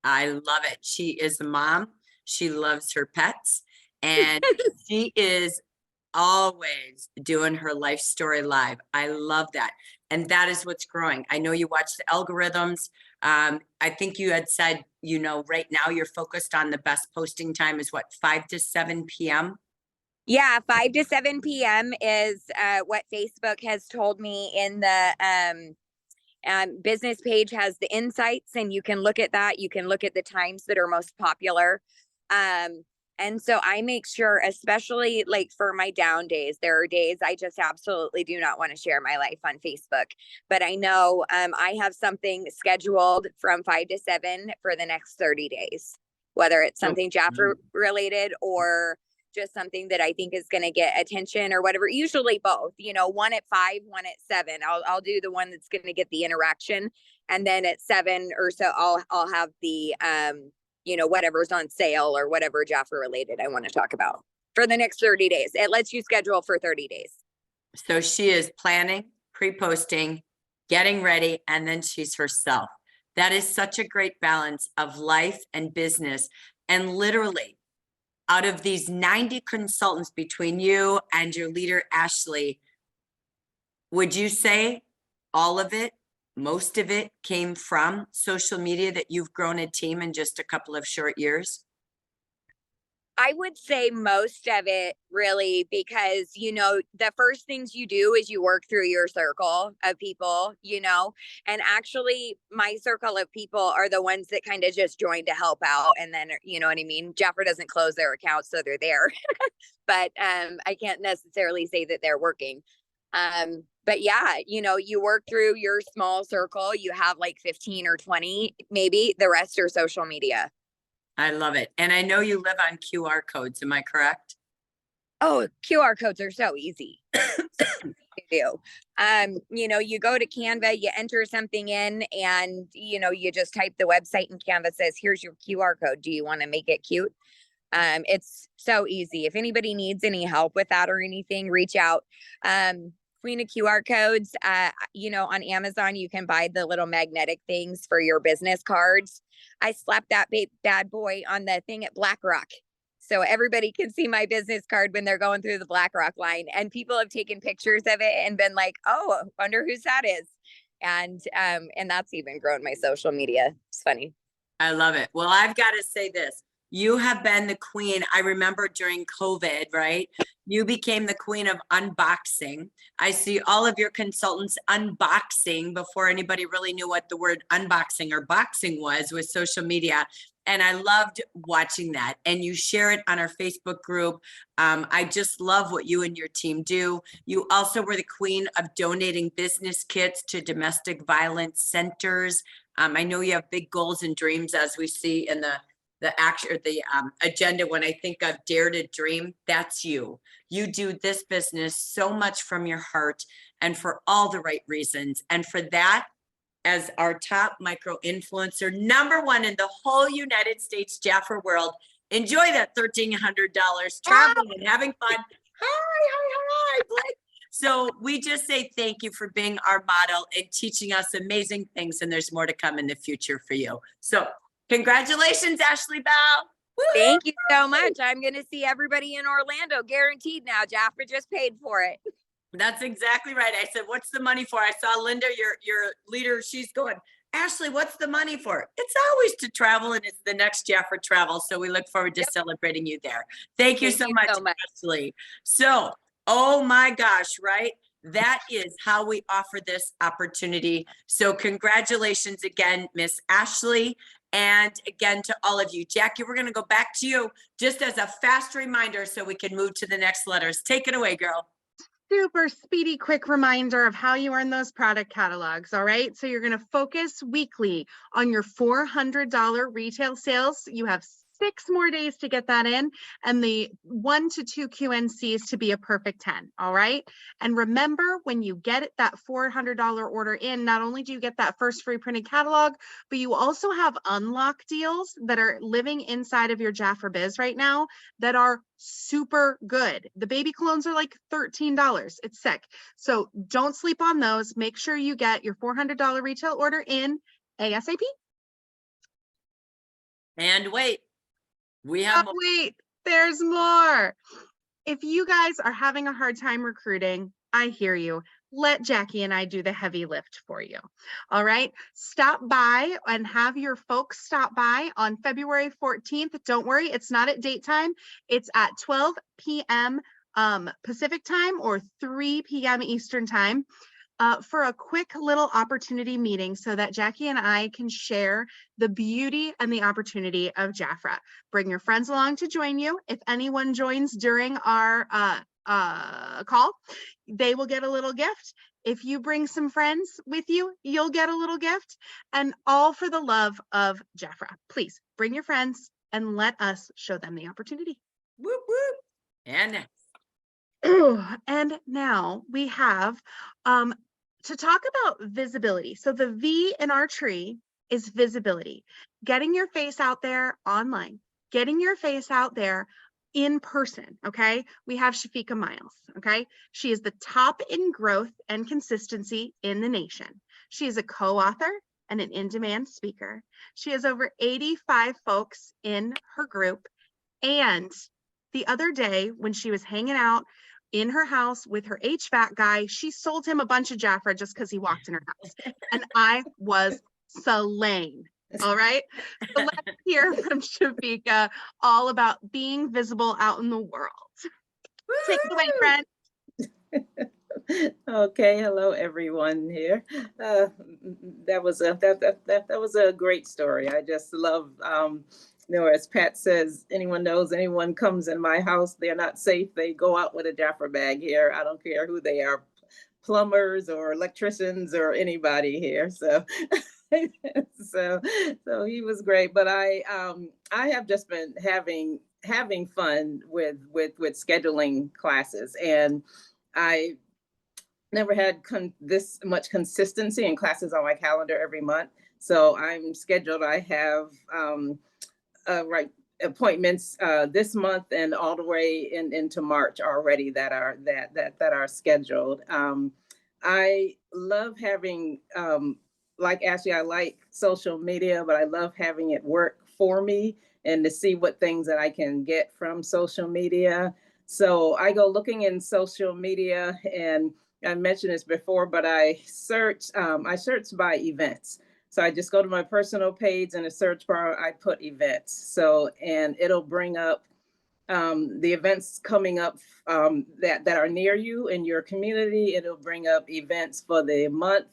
I love it. She is a mom. She loves her pets, and she is always doing her life story live. I love that. And that is what's growing. I know you watch the algorithms. I think you had said, right now you're focused on the best posting time is what, 5 to 7 p.m.? Yeah, 5 to 7 p.m. is what Facebook has told me in the business page has the insights, and you can look at that. You can look at the times that are most popular. And so I make sure, especially like for my down days, there are days I just absolutely do not want to share my life on Facebook. But I know I have something scheduled from 5 to 7 for the next 30 days, whether it's something Jafra related or just something that I think is going to get attention or whatever. Usually both, one at 5, one at 7. I'll do the one that's going to get the interaction, and then at 7 or so, I'll have the whatever's on sale or whatever Jafra related I want to talk about for the next 30 days. It lets you schedule for 30 days. So she is planning, pre-posting, getting ready, and then she's herself. That is such a great balance of life and business. And literally, out of these 90 consultants between you and your leader, Ashley, would you say all of it, most of it came from social media, that you've grown a team in just a couple of short years? I would say most of it, really, because, the first things you do is you work through your circle of people, and actually my circle of people are the ones that kind of just join to help out. And then, you know what I mean? Jafra doesn't close their accounts, so they're there, but I can't necessarily say that they're working. But yeah, you work through your small circle. You have like 15 or 20, maybe. The rest are social media. I love it. And I know you live on QR codes. Am I correct? Oh, QR codes are so easy to do. You go to Canva, you enter something in, and, you just type the website, and Canva says, here's your QR code. Do you want to make it cute? It's so easy. If anybody needs any help with that or anything, reach out. queen of QR codes. You know, on Amazon, you can buy the little magnetic things for your business cards. I slapped that bad boy on the thing at BlackRock. So everybody can see my business card when they're going through the BlackRock line, and people have taken pictures of it and been like, oh, wonder whose that is. And that's even grown my social media. It's funny. I love it. Well, I've got to say this. You have been the queen. I remember during COVID, right? You became the queen of unboxing. I see all of your consultants unboxing before anybody really knew what the word unboxing or boxing was with social media. And I loved watching that. And you share it on our Facebook group. I just love what you and your team do. You also were the queen of donating business kits to domestic violence centers. I know you have big goals and dreams, as we see in the agenda. When I think of Dare to Dream, that's you. You do this business so much from your heart and for all the right reasons. And for that, as our top micro influencer, #1 in the whole United States Jaffa world, enjoy that $1,300 traveling and having fun. Hi, Blake. So we just say thank you for being our model and teaching us amazing things. And there's more to come in the future for you. So congratulations, Ashley Bell. Thank you so much. I'm going to see everybody in Orlando, guaranteed now. Jaffa just paid for it. That's exactly right. I said, what's the money for? I saw Linda, your leader. She's going, Ashley, what's the money for? It's always to travel, and it's the next Jaffa travel. So we look forward to celebrating you there. Thank you so much, Ashley. So, oh my gosh, right? That is how we offer this opportunity. So congratulations again, Miss Ashley. And again, to all of you. Jackie, we're going to go back to you just as a fast reminder so we can move to the next letters. Take it away, girl. Super speedy, quick reminder of how you earn those product catalogs. All right. So you're going to focus weekly on your $400 retail sales. You have 6 more days to get that in, and the 1 to 2 QNCs to be a perfect 10. All right. And remember, when you get that $400 order in, not only do you get that first free printed catalog, but you also have unlock deals that are living inside of your Jaffa Biz right now that are super good. The baby colognes are like $13. It's sick. So don't sleep on those. Make sure you get your $400 retail order in ASAP. And wait. We have more. Wait, there's more. If you guys are having a hard time recruiting, I hear you. Let Jackie and I do the heavy lift for you. All right. Stop by and have your folks stop by on February 14th. Don't worry, it's not at date time. It's at 12 p.m. Pacific time or 3 p.m. Eastern time. For a quick little opportunity meeting so that Jackie and I can share the beauty and the opportunity of Jaffa. Bring your friends along to join you. If anyone joins during our call, they will get a little gift. If you bring some friends with you, you'll get a little gift, and all for the love of Jaffa. Please bring your friends and let us show them the opportunity. Whoop, whoop. And and now we have to talk about visibility. So the V in our tree is visibility, getting your face out there online, getting your face out there in person. Okay. We have Shafika Miles. Okay. She is the top in growth and consistency in the nation. She is a co-author and an in-demand speaker. She has over 85 folks in her group. And the other day when she was hanging out in her house with her HVAC guy, she sold him a bunch of Jaffa just because he walked in her house. And I was slain. All right. So let's hear from Shafika all about being visible out in the world. Take it away, friend. Okay, hello everyone here. That was a great story. I just love as Pat says, anyone comes in my house, they're not safe. They go out with a Jaffa bag here. I don't care who they are, plumbers or electricians or anybody here. So so he was great. But I have just been having fun with scheduling classes, and I never had this much consistency in classes on my calendar every month. So I'm scheduled. I have appointments this month and all the way into March already that are scheduled. I love having, like Ashley, I like social media, but I love having it work for me and to see what things that I can get from social media. So I go looking in social media, and I mentioned this before, but I search by events. So I just go to my personal page, in the search bar, I put events. So, and it'll bring up the events coming up that are near you in your community. It'll bring up events for the month,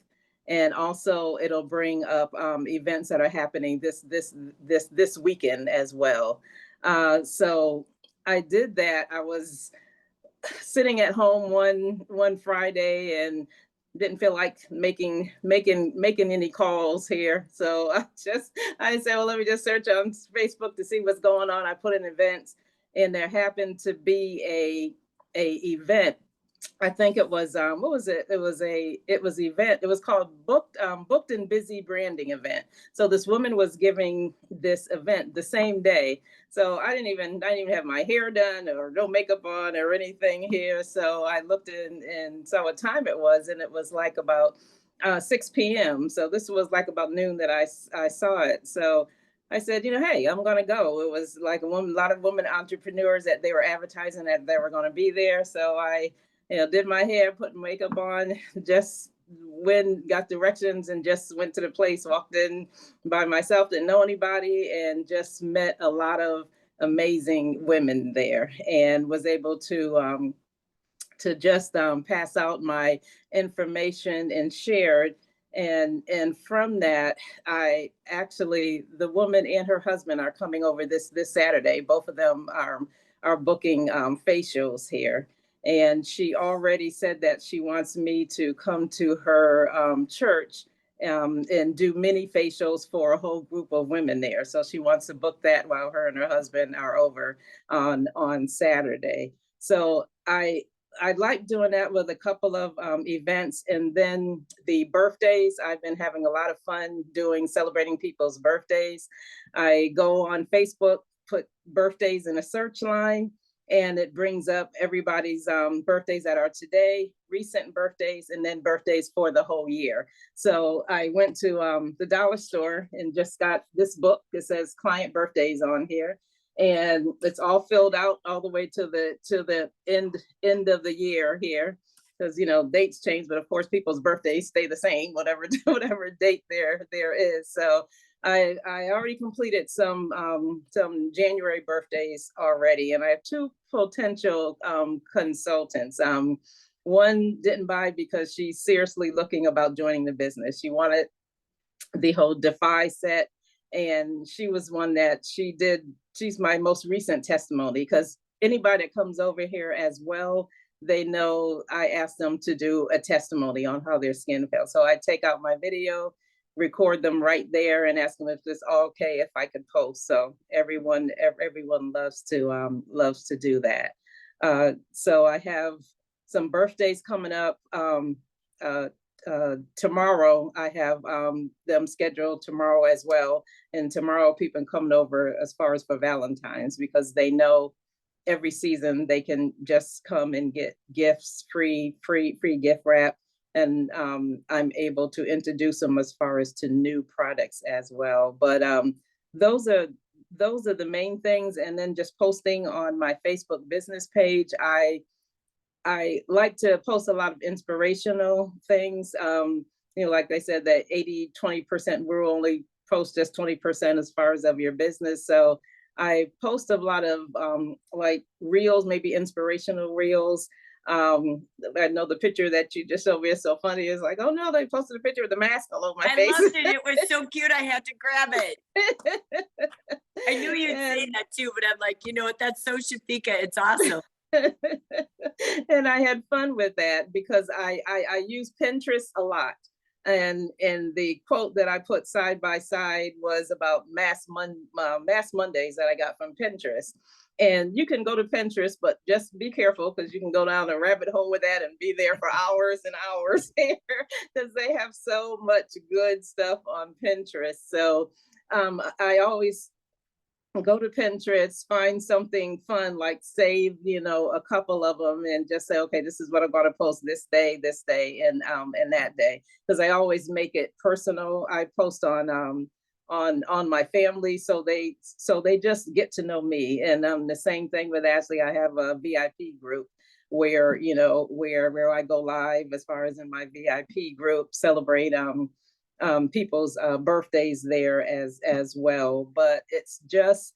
and also it'll bring up events that are happening this weekend as well. So I did that. I was sitting at home one Friday and didn't feel like making any calls here. So I said, well, let me just search on Facebook to see what's going on. I put in events, and there happened to be a event. I think it was what was it? It was event. It was called booked and busy branding event. So this woman was giving this event the same day. So I didn't even have my hair done or no makeup on or anything here. So I looked in and saw what time it was, and it was like about 6 p.m. So this was like about noon that I saw it. So I said, hey, I'm gonna go. It was like a lot of women entrepreneurs that they were advertising that they were gonna be there. So I did my hair, put makeup on, just got directions and just went to the place, walked in by myself, didn't know anybody, and just met a lot of amazing women there, and was able to just pass out my information and shared. And from that, the woman and her husband are coming over this Saturday. Both of them are booking facials here. And she already said that she wants me to come to her church and do mini facials for a whole group of women there. So she wants to book that while her and her husband are over on Saturday. So I like doing that with a couple of events. And then the birthdays, I've been having a lot of fun celebrating people's birthdays. I go on Facebook, put birthdays in a search line, and it brings up everybody's birthdays that are today, recent birthdays, and then birthdays for the whole year. So I went to the dollar store and just got this book. It says client birthdays on here, and it's all filled out all the way to the end of the year here, because dates change, but of course people's birthdays stay the same, whatever date there is. So I already completed some January birthdays already, and I have two potential consultants. One didn't buy because she's seriously looking about joining the business. She wanted the whole Defy set, and she was one that she's my most recent testimony, because anybody that comes over here as well, they know I asked them to do a testimony on how their skin felt. So I take out my video, record them right there, and ask them if it's okay if I could post. So everyone loves to do that. So I have some birthdays coming up. Tomorrow I have them scheduled tomorrow as well. And tomorrow people coming over as far as for Valentine's, because they know every season they can just come and get gifts, free gift wrap. And I'm able to introduce them as far as to new products as well. But those are the main things. And then just posting on my Facebook business page. I like to post a lot of inspirational things. Like they said, that 80-20% rule, only post just 20% as far as of your business. So I post a lot of like reels, maybe inspirational reels. I know the picture that you just showed me is so funny. It's like, oh no, they posted a picture with the mask all over my face. I loved it. It was so cute. I had to grab it. I knew you'd say that too, but I'm like, you know what? That's so Shafika. It's awesome. And I had fun with that because I use Pinterest a lot. And the quote that I put side by side was about Mass Mondays that I got from Pinterest. And you can go to Pinterest, but just be careful, because you can go down a rabbit hole with that and be there for hours and hours here, because they have so much good stuff on Pinterest. So I always go to Pinterest, find something fun, like save, a couple of them and just say, okay, this is what I'm going to post this day, and that day. Because I always make it personal. I post on my family, so they just get to know me. And the same thing with Ashley. I have a VIP group where, where I go live as far as in my VIP group, celebrate people's birthdays there as well. But it's just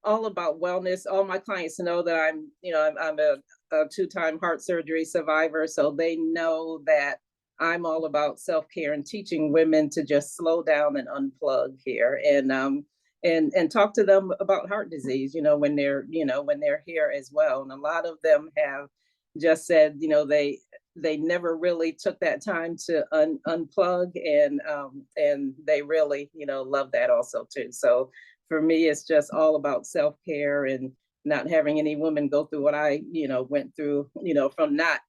all about wellness. All my clients know that I'm a two-time heart surgery survivor, so they know that I'm all about self-care and teaching women to just slow down and unplug here, and talk to them about heart disease, when they're here as well. And a lot of them have just said, they never really took that time to unplug, and they really, love that also too. So for me, it's just all about self-care and not having any woman go through what I, went through, from not,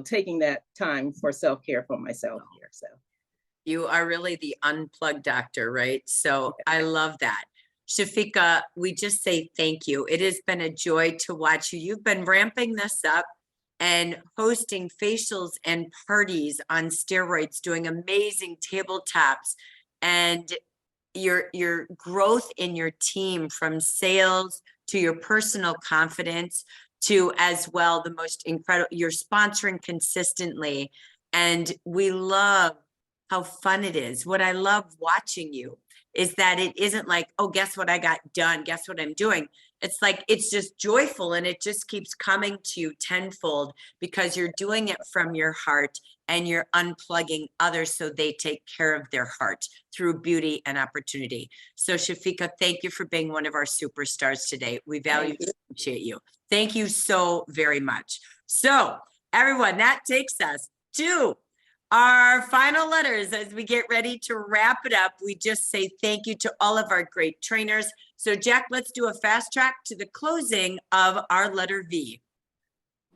taking that time for self-care for myself here. So You are really the unplugged doctor, right? So I love that. Shafika, we just say thank you. It has been a joy to watch you. You've been ramping this up and hosting facials and parties on steroids, doing amazing tabletops, and your growth in your team, from sales to your personal confidence to, as well, the most incredible, you're sponsoring consistently. And we love how fun it is. What I love watching you is that it isn't like, oh, guess what I got done? Guess what I'm doing? It's like, it's just joyful, and it just keeps coming to you tenfold because you're doing it from your heart, and you're unplugging others so they take care of their heart through beauty and opportunity. So Shafika, thank you for being one of our superstars today. We value and appreciate you. Thank you so very much. So everyone, that takes us to our final letters as we get ready to wrap it up. We just say thank you to all of our great trainers. So Jack, let's do a fast track to the closing of our letter V.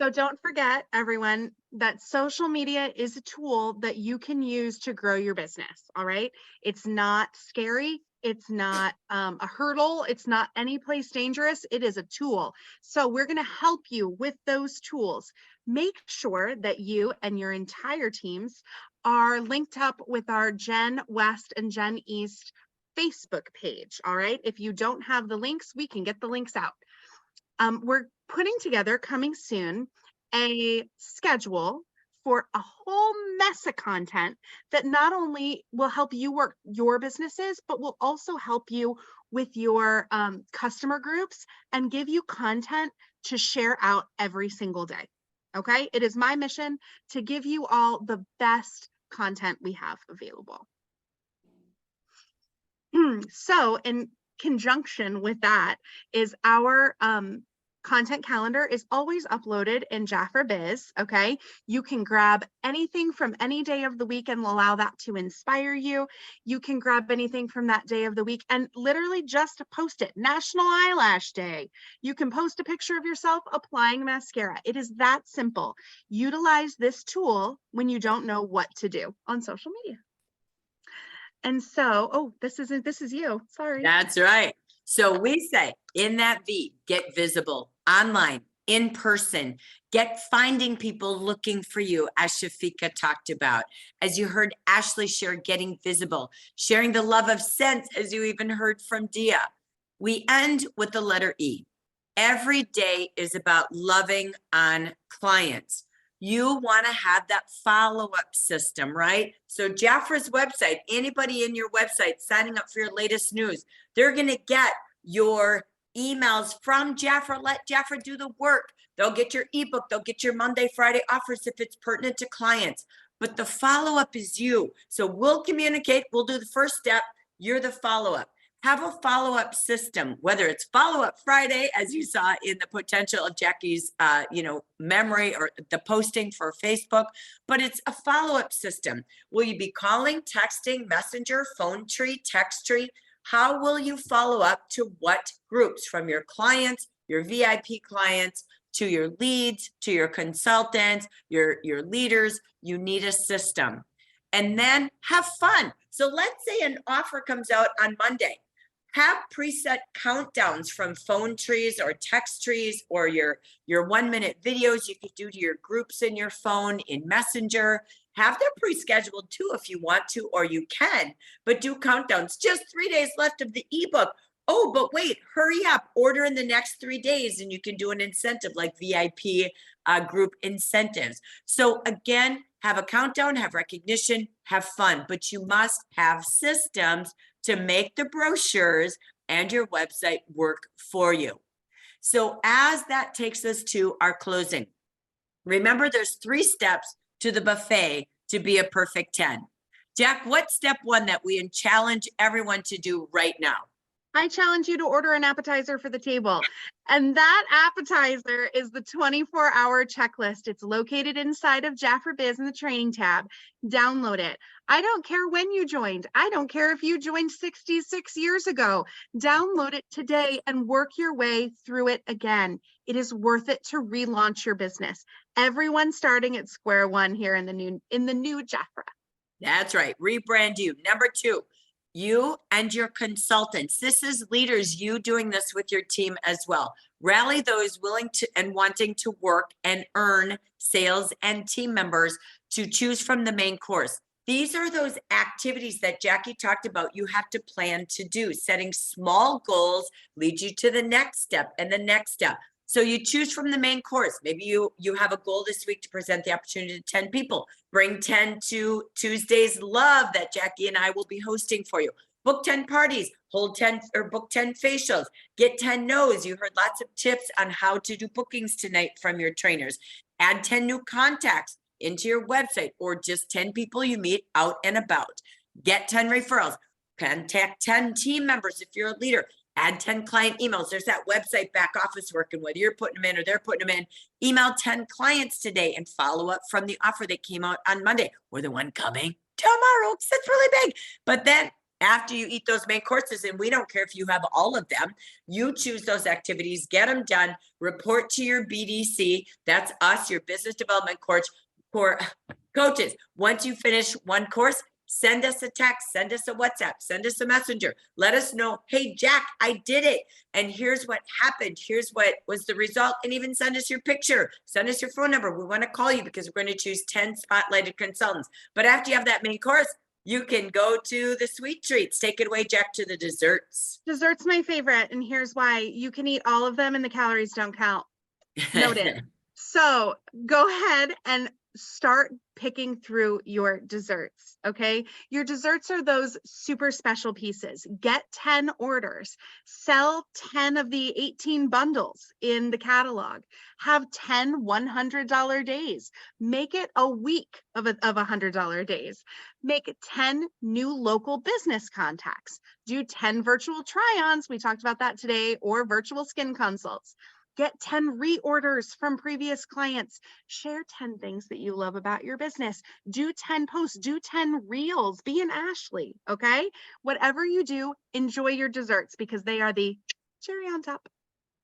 So don't forget, everyone, that social media is a tool that you can use to grow your business. All right. It's not scary. It's not a hurdle. It's not any place dangerous. It is a tool. So we're going to help you with those tools. Make sure that you and your entire teams are linked up with our Gen West and Gen East Facebook page. All right. If you don't have the links, we can get the links out. We're putting together, coming soon, a schedule for a whole mess of content that not only will help you work your businesses, but will also help you with your customer groups and give you content to share out every single day. Okay. It is my mission to give you all the best content we have available. So in conjunction with that is our content calendar is always uploaded in Jafra Biz. Okay. You can grab anything from any day of the week and allow that to inspire you. You can grab anything from that day of the week and literally just post it. National Eyelash Day. You can post a picture of yourself applying mascara. It is that simple. Utilize this tool when you don't know what to do on social media. And so, oh, this is you. Sorry. That's right. So we say in that V, get visible online, in person, get finding people looking for you, as Shafika talked about. As you heard Ashley share, getting visible, sharing the love of scents, as you even heard from Dia. We end with the letter E. Every day is about loving on clients. You want to have that follow-up system, right? So Jafra's website, anybody in your website signing up for your latest news, they're going to get your emails from Jafra. Let Jafra do the work. They'll get your ebook. They'll get your Monday, Friday offers if it's pertinent to clients. But the follow-up is you. So we'll communicate. We'll do the first step. You're the follow-up. Have a follow-up system, whether it's follow-up Friday, as you saw in the potential of Jackie's, memory, or the posting for Facebook, but it's a follow-up system. Will you be calling, texting, messenger, phone tree, text tree? How will you follow up to what groups? From your clients, your VIP clients, to your leads, to your consultants, your leaders. You need a system. And then have fun. So let's say an offer comes out on Monday. Have preset countdowns from phone trees or text trees or your 1-minute videos you could do to your groups in your phone in Messenger. Have them pre-scheduled too if you want to, or you can, but do countdowns. Just 3 days left of the ebook. Oh, but wait, hurry up, order in the next 3 days and you can do an incentive like VIP group incentives. So again, have a countdown, have recognition, have fun, but you must have systems to make the brochures and your website work for you. So as that takes us to our closing, remember there's 3 steps to the buffet to be a perfect 10. Jack, what's step 1 that we challenge everyone to do right now? I challenge you to order an appetizer for the table. And that appetizer is the 24-hour checklist. It's located inside of Jafra Biz in the training tab. Download it. I don't care when you joined. I don't care if you joined 66 years ago. Download it today and work your way through it again. It is worth it to relaunch your business. Everyone starting at square one here in the new Jafra. That's right. Rebrand you. Number 2. You and your consultants. This is leaders, you doing this with your team as well. Rally those willing to and wanting to work and earn sales and team members to choose from the main course. These are those activities that Jackie talked about you have to plan to do. Setting small goals leads you to the next step and the next step. So you choose from the main course. Maybe you have a goal this week to present the opportunity to 10 people. Bring 10 to Tuesday's Love that Jackie and I will be hosting for you. Book 10 parties, hold 10 or book 10 facials, get 10 no's. You heard lots of tips on how to do bookings tonight from your trainers. Add 10 new contacts into your website or just 10 people you meet out and about. Get 10 referrals, contact 10 team members if you're a leader. Add 10 client emails. There's that website back office work, and whether you're putting them in or they're putting them in, email 10 clients today and follow up from the offer that came out on Monday or the one coming tomorrow because it's really big. But then after you eat those main courses, and we don't care if you have all of them, you choose those activities, get them done, report to your BDC. That's us, your business development coach, for coaches. Once you finish one course, send us a text, send us a WhatsApp, send us a messenger. Let us know, hey, Jack, I did it. And here's what happened. Here's what was the result. And even send us your picture. Send us your phone number. We want to call you because we're going to choose 10 spotlighted consultants. But after you have that main course, you can go to the sweet treats. Take it away, Jack, to the desserts. Dessert's my favorite. And here's why. You can eat all of them and the calories don't count. Noted. So go ahead and start picking through your desserts, okay? Your desserts are those super special pieces. Get 10 orders, sell 10 of the 18 bundles in the catalog, have 10 $100 days, make it a week of $100 days, make 10 new local business contacts, do 10 virtual try-ons, we talked about that today, or virtual skin consults. Get 10 reorders from previous clients. Share 10 things that you love about your business. Do 10 posts, do 10 reels, be an Ashley, okay? Whatever you do, enjoy your desserts because they are the cherry on top.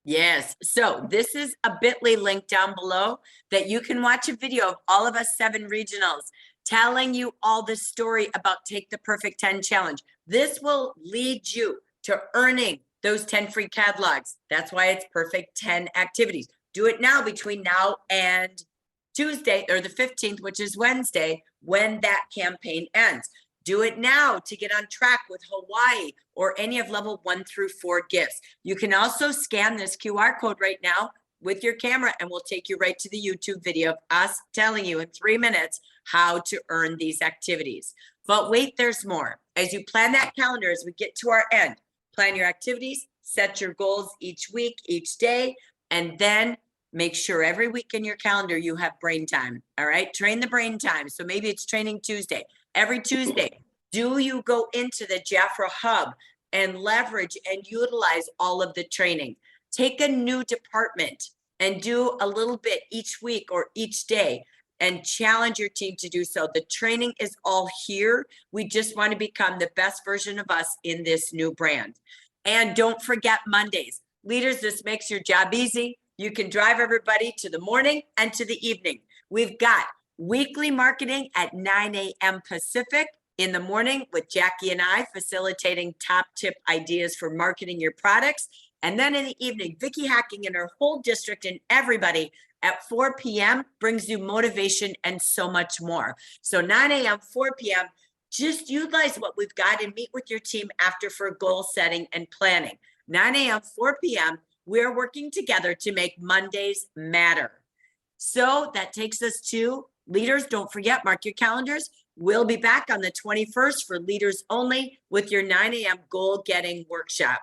Yes. So this is a bit.ly link down below that you can watch a video of all of us 7 regionals telling you all the story about Take the Perfect 10 Challenge. This will lead you to earning those 10 free catalogs. That's why it's perfect 10 activities. Do it now between now and Tuesday or the 15th, which is Wednesday, when that campaign ends. Do it now to get on track with Hawaii or any of level 1 through 4 gifts. You can also scan this QR code right now with your camera and we'll take you right to the YouTube video of us telling you in 3 minutes how to earn these activities. But wait, there's more. As you plan that calendar, as we get to our end, plan your activities, set your goals each week, each day, and then make sure every week in your calendar you have brain time. All right. Train the brain time. So maybe it's training Tuesday. Every Tuesday, do you go into the Jafra Hub and leverage and utilize all of the training? Take a new department and do a little bit each week or each day and challenge your team to do so. The training is all here. We just want to become the best version of us in this new brand. And don't forget Mondays. Leaders, this makes your job easy. You can drive everybody to the morning and to the evening. We've got weekly marketing at 9 a.m. Pacific, in the morning with Jackie and I facilitating top tip ideas for marketing your products. And then in the evening, Vicki Hacking and her whole district and everybody at 4 p.m. brings you motivation and so much more. So 9 a.m., 4 p.m., just utilize what we've got and meet with your team after for goal setting and planning. 9 a.m., 4 p.m., we're working together to make Mondays matter. So that takes us to leaders. Don't forget, mark your calendars. We'll be back on the 21st for leaders only with your 9 a.m. goal getting workshop.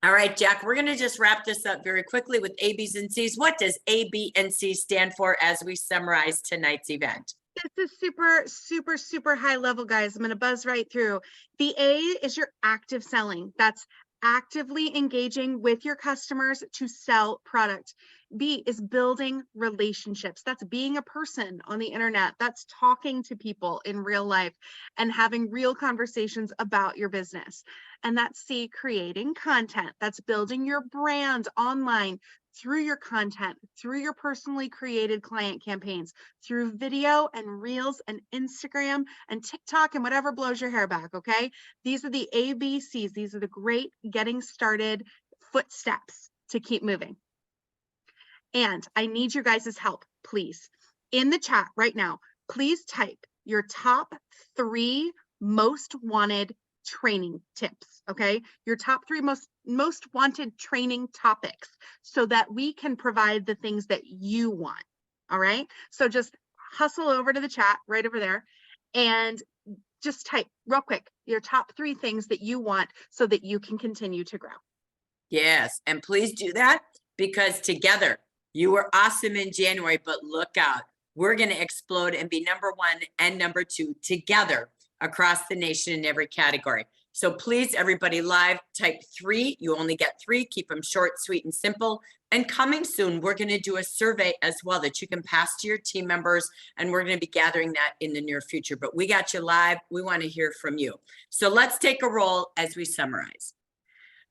All right, Jack, we're going to just wrap this up very quickly with A, B's, and C's. What does A, B, and C stand for as we summarize tonight's event? This is super high level, guys. I'm going to buzz right through. The A is your active selling. That's actively engaging with your customers to sell product. B is building relationships. That's being a person on the internet. That's talking to people in real life and having real conversations about your business. And that's C, creating content. That's building your brand online through your content, through your personally created client campaigns, through video and reels and Instagram and TikTok and whatever blows your hair back, okay? These are the ABCs. These are the great getting started footsteps to keep moving. And I need your guys' help, please. In the chat right now, please type your top 3 most wanted training tips, okay? Your top 3 most wanted training topics so that we can provide the things that you want, all right? So just hustle over to the chat right over there and just type real quick your top 3 things that you want so that you can continue to grow. Yes, and please do that because together you were awesome in January, but look out. We're going to explode and be number 1 and number 2 together across the nation in every category. So please, everybody live, type 3. You only get 3. Keep them short, sweet, and simple. And coming soon, we're going to do a survey as well that you can pass to your team members. And we're going to be gathering that in the near future. But we got you live. We want to hear from you. So let's take a roll as we summarize.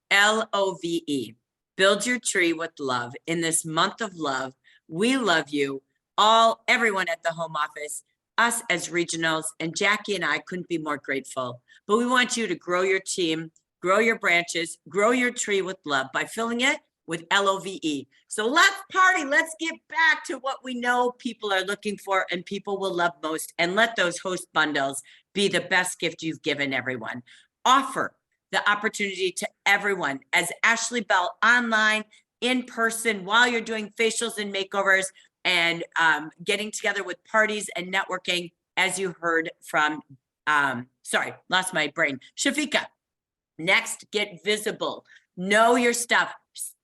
LOVE. Build your tree with love. In this month of love, we love you all, everyone at the home office, us as regionals, and Jackie and I couldn't be more grateful. But we want you to grow your team, grow your branches, grow your tree with love by filling it with LOVE. So let's party. Let's get back to what we know people are looking for and people will love most. And let those host bundles be the best gift you've given everyone. Offer the opportunity to everyone as Ashley Bell online, in person, while you're doing facials and makeovers and getting together with parties and networking, as you heard from, sorry, lost my brain, Shafika. Next, get visible. Know your stuff.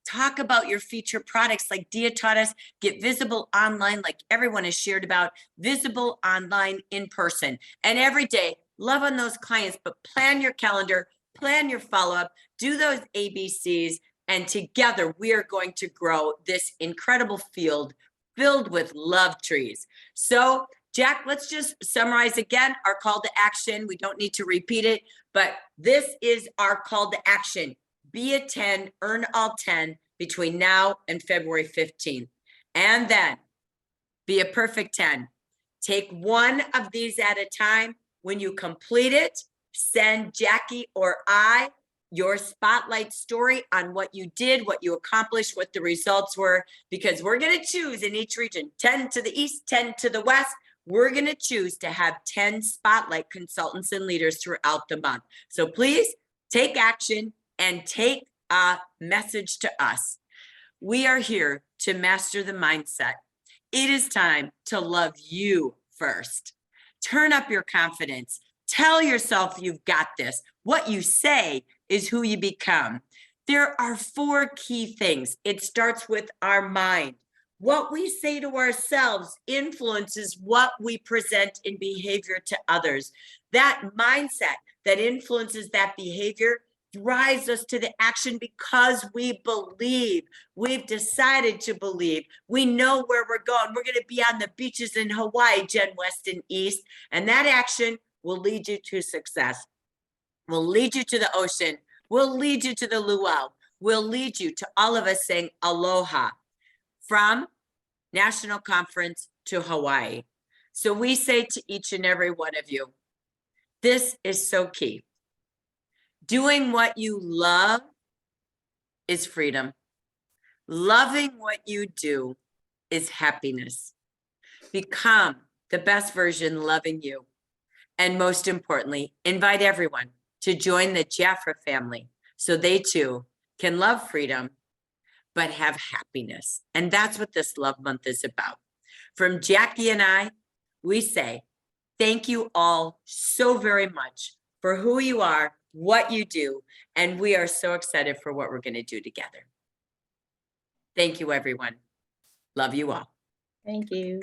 Talk about your feature products like Dia taught us. Get visible online like everyone has shared about. Visible online, in person. And every day, love on those clients, but plan your calendar, plan your follow-up, do those ABCs, and together we are going to grow this incredible field filled with love trees. So, Jack, let's just summarize again our call to action. We don't need to repeat it, but this is our call to action. Be a 10, earn all 10 between now and February 15th. And then be a perfect 10. Take one of these at a time. When you complete it, send Jackie or I your spotlight story on what you did, what you accomplished, what the results were, because we're going to choose in each region, 10 to the east, 10 to the west. We're going to choose to have 10 spotlight consultants and leaders throughout the month. So please take action and take a message to us. We are here to master the mindset. It is time to love you first. Turn up your confidence. Tell yourself you've got this. What you say is who you become. There are 4 key things. It starts with our mind. What we say to ourselves influences what we present in behavior to others. That mindset that influences that behavior drives us to the action because we believe. We've decided to believe. We know where we're going. We're going to be on the beaches in Hawaii, Jen, West, and East. And that action will lead you to success. Will lead you to the ocean. Will lead you to the luau. Will lead you to all of us saying aloha from national conference to Hawaii. So we say to each and every one of you, This is so key. Doing what you love is freedom. Loving what you do is happiness. Become the best version loving you. And most importantly, invite everyone to join the Jafra family so they too can love freedom, but have happiness. And that's what this Love Month is about. From Jackie and I, we say, thank you all so very much for who you are, what you do, and we are so excited for what we're going to do together. Thank you, everyone. Love you all. Thank you.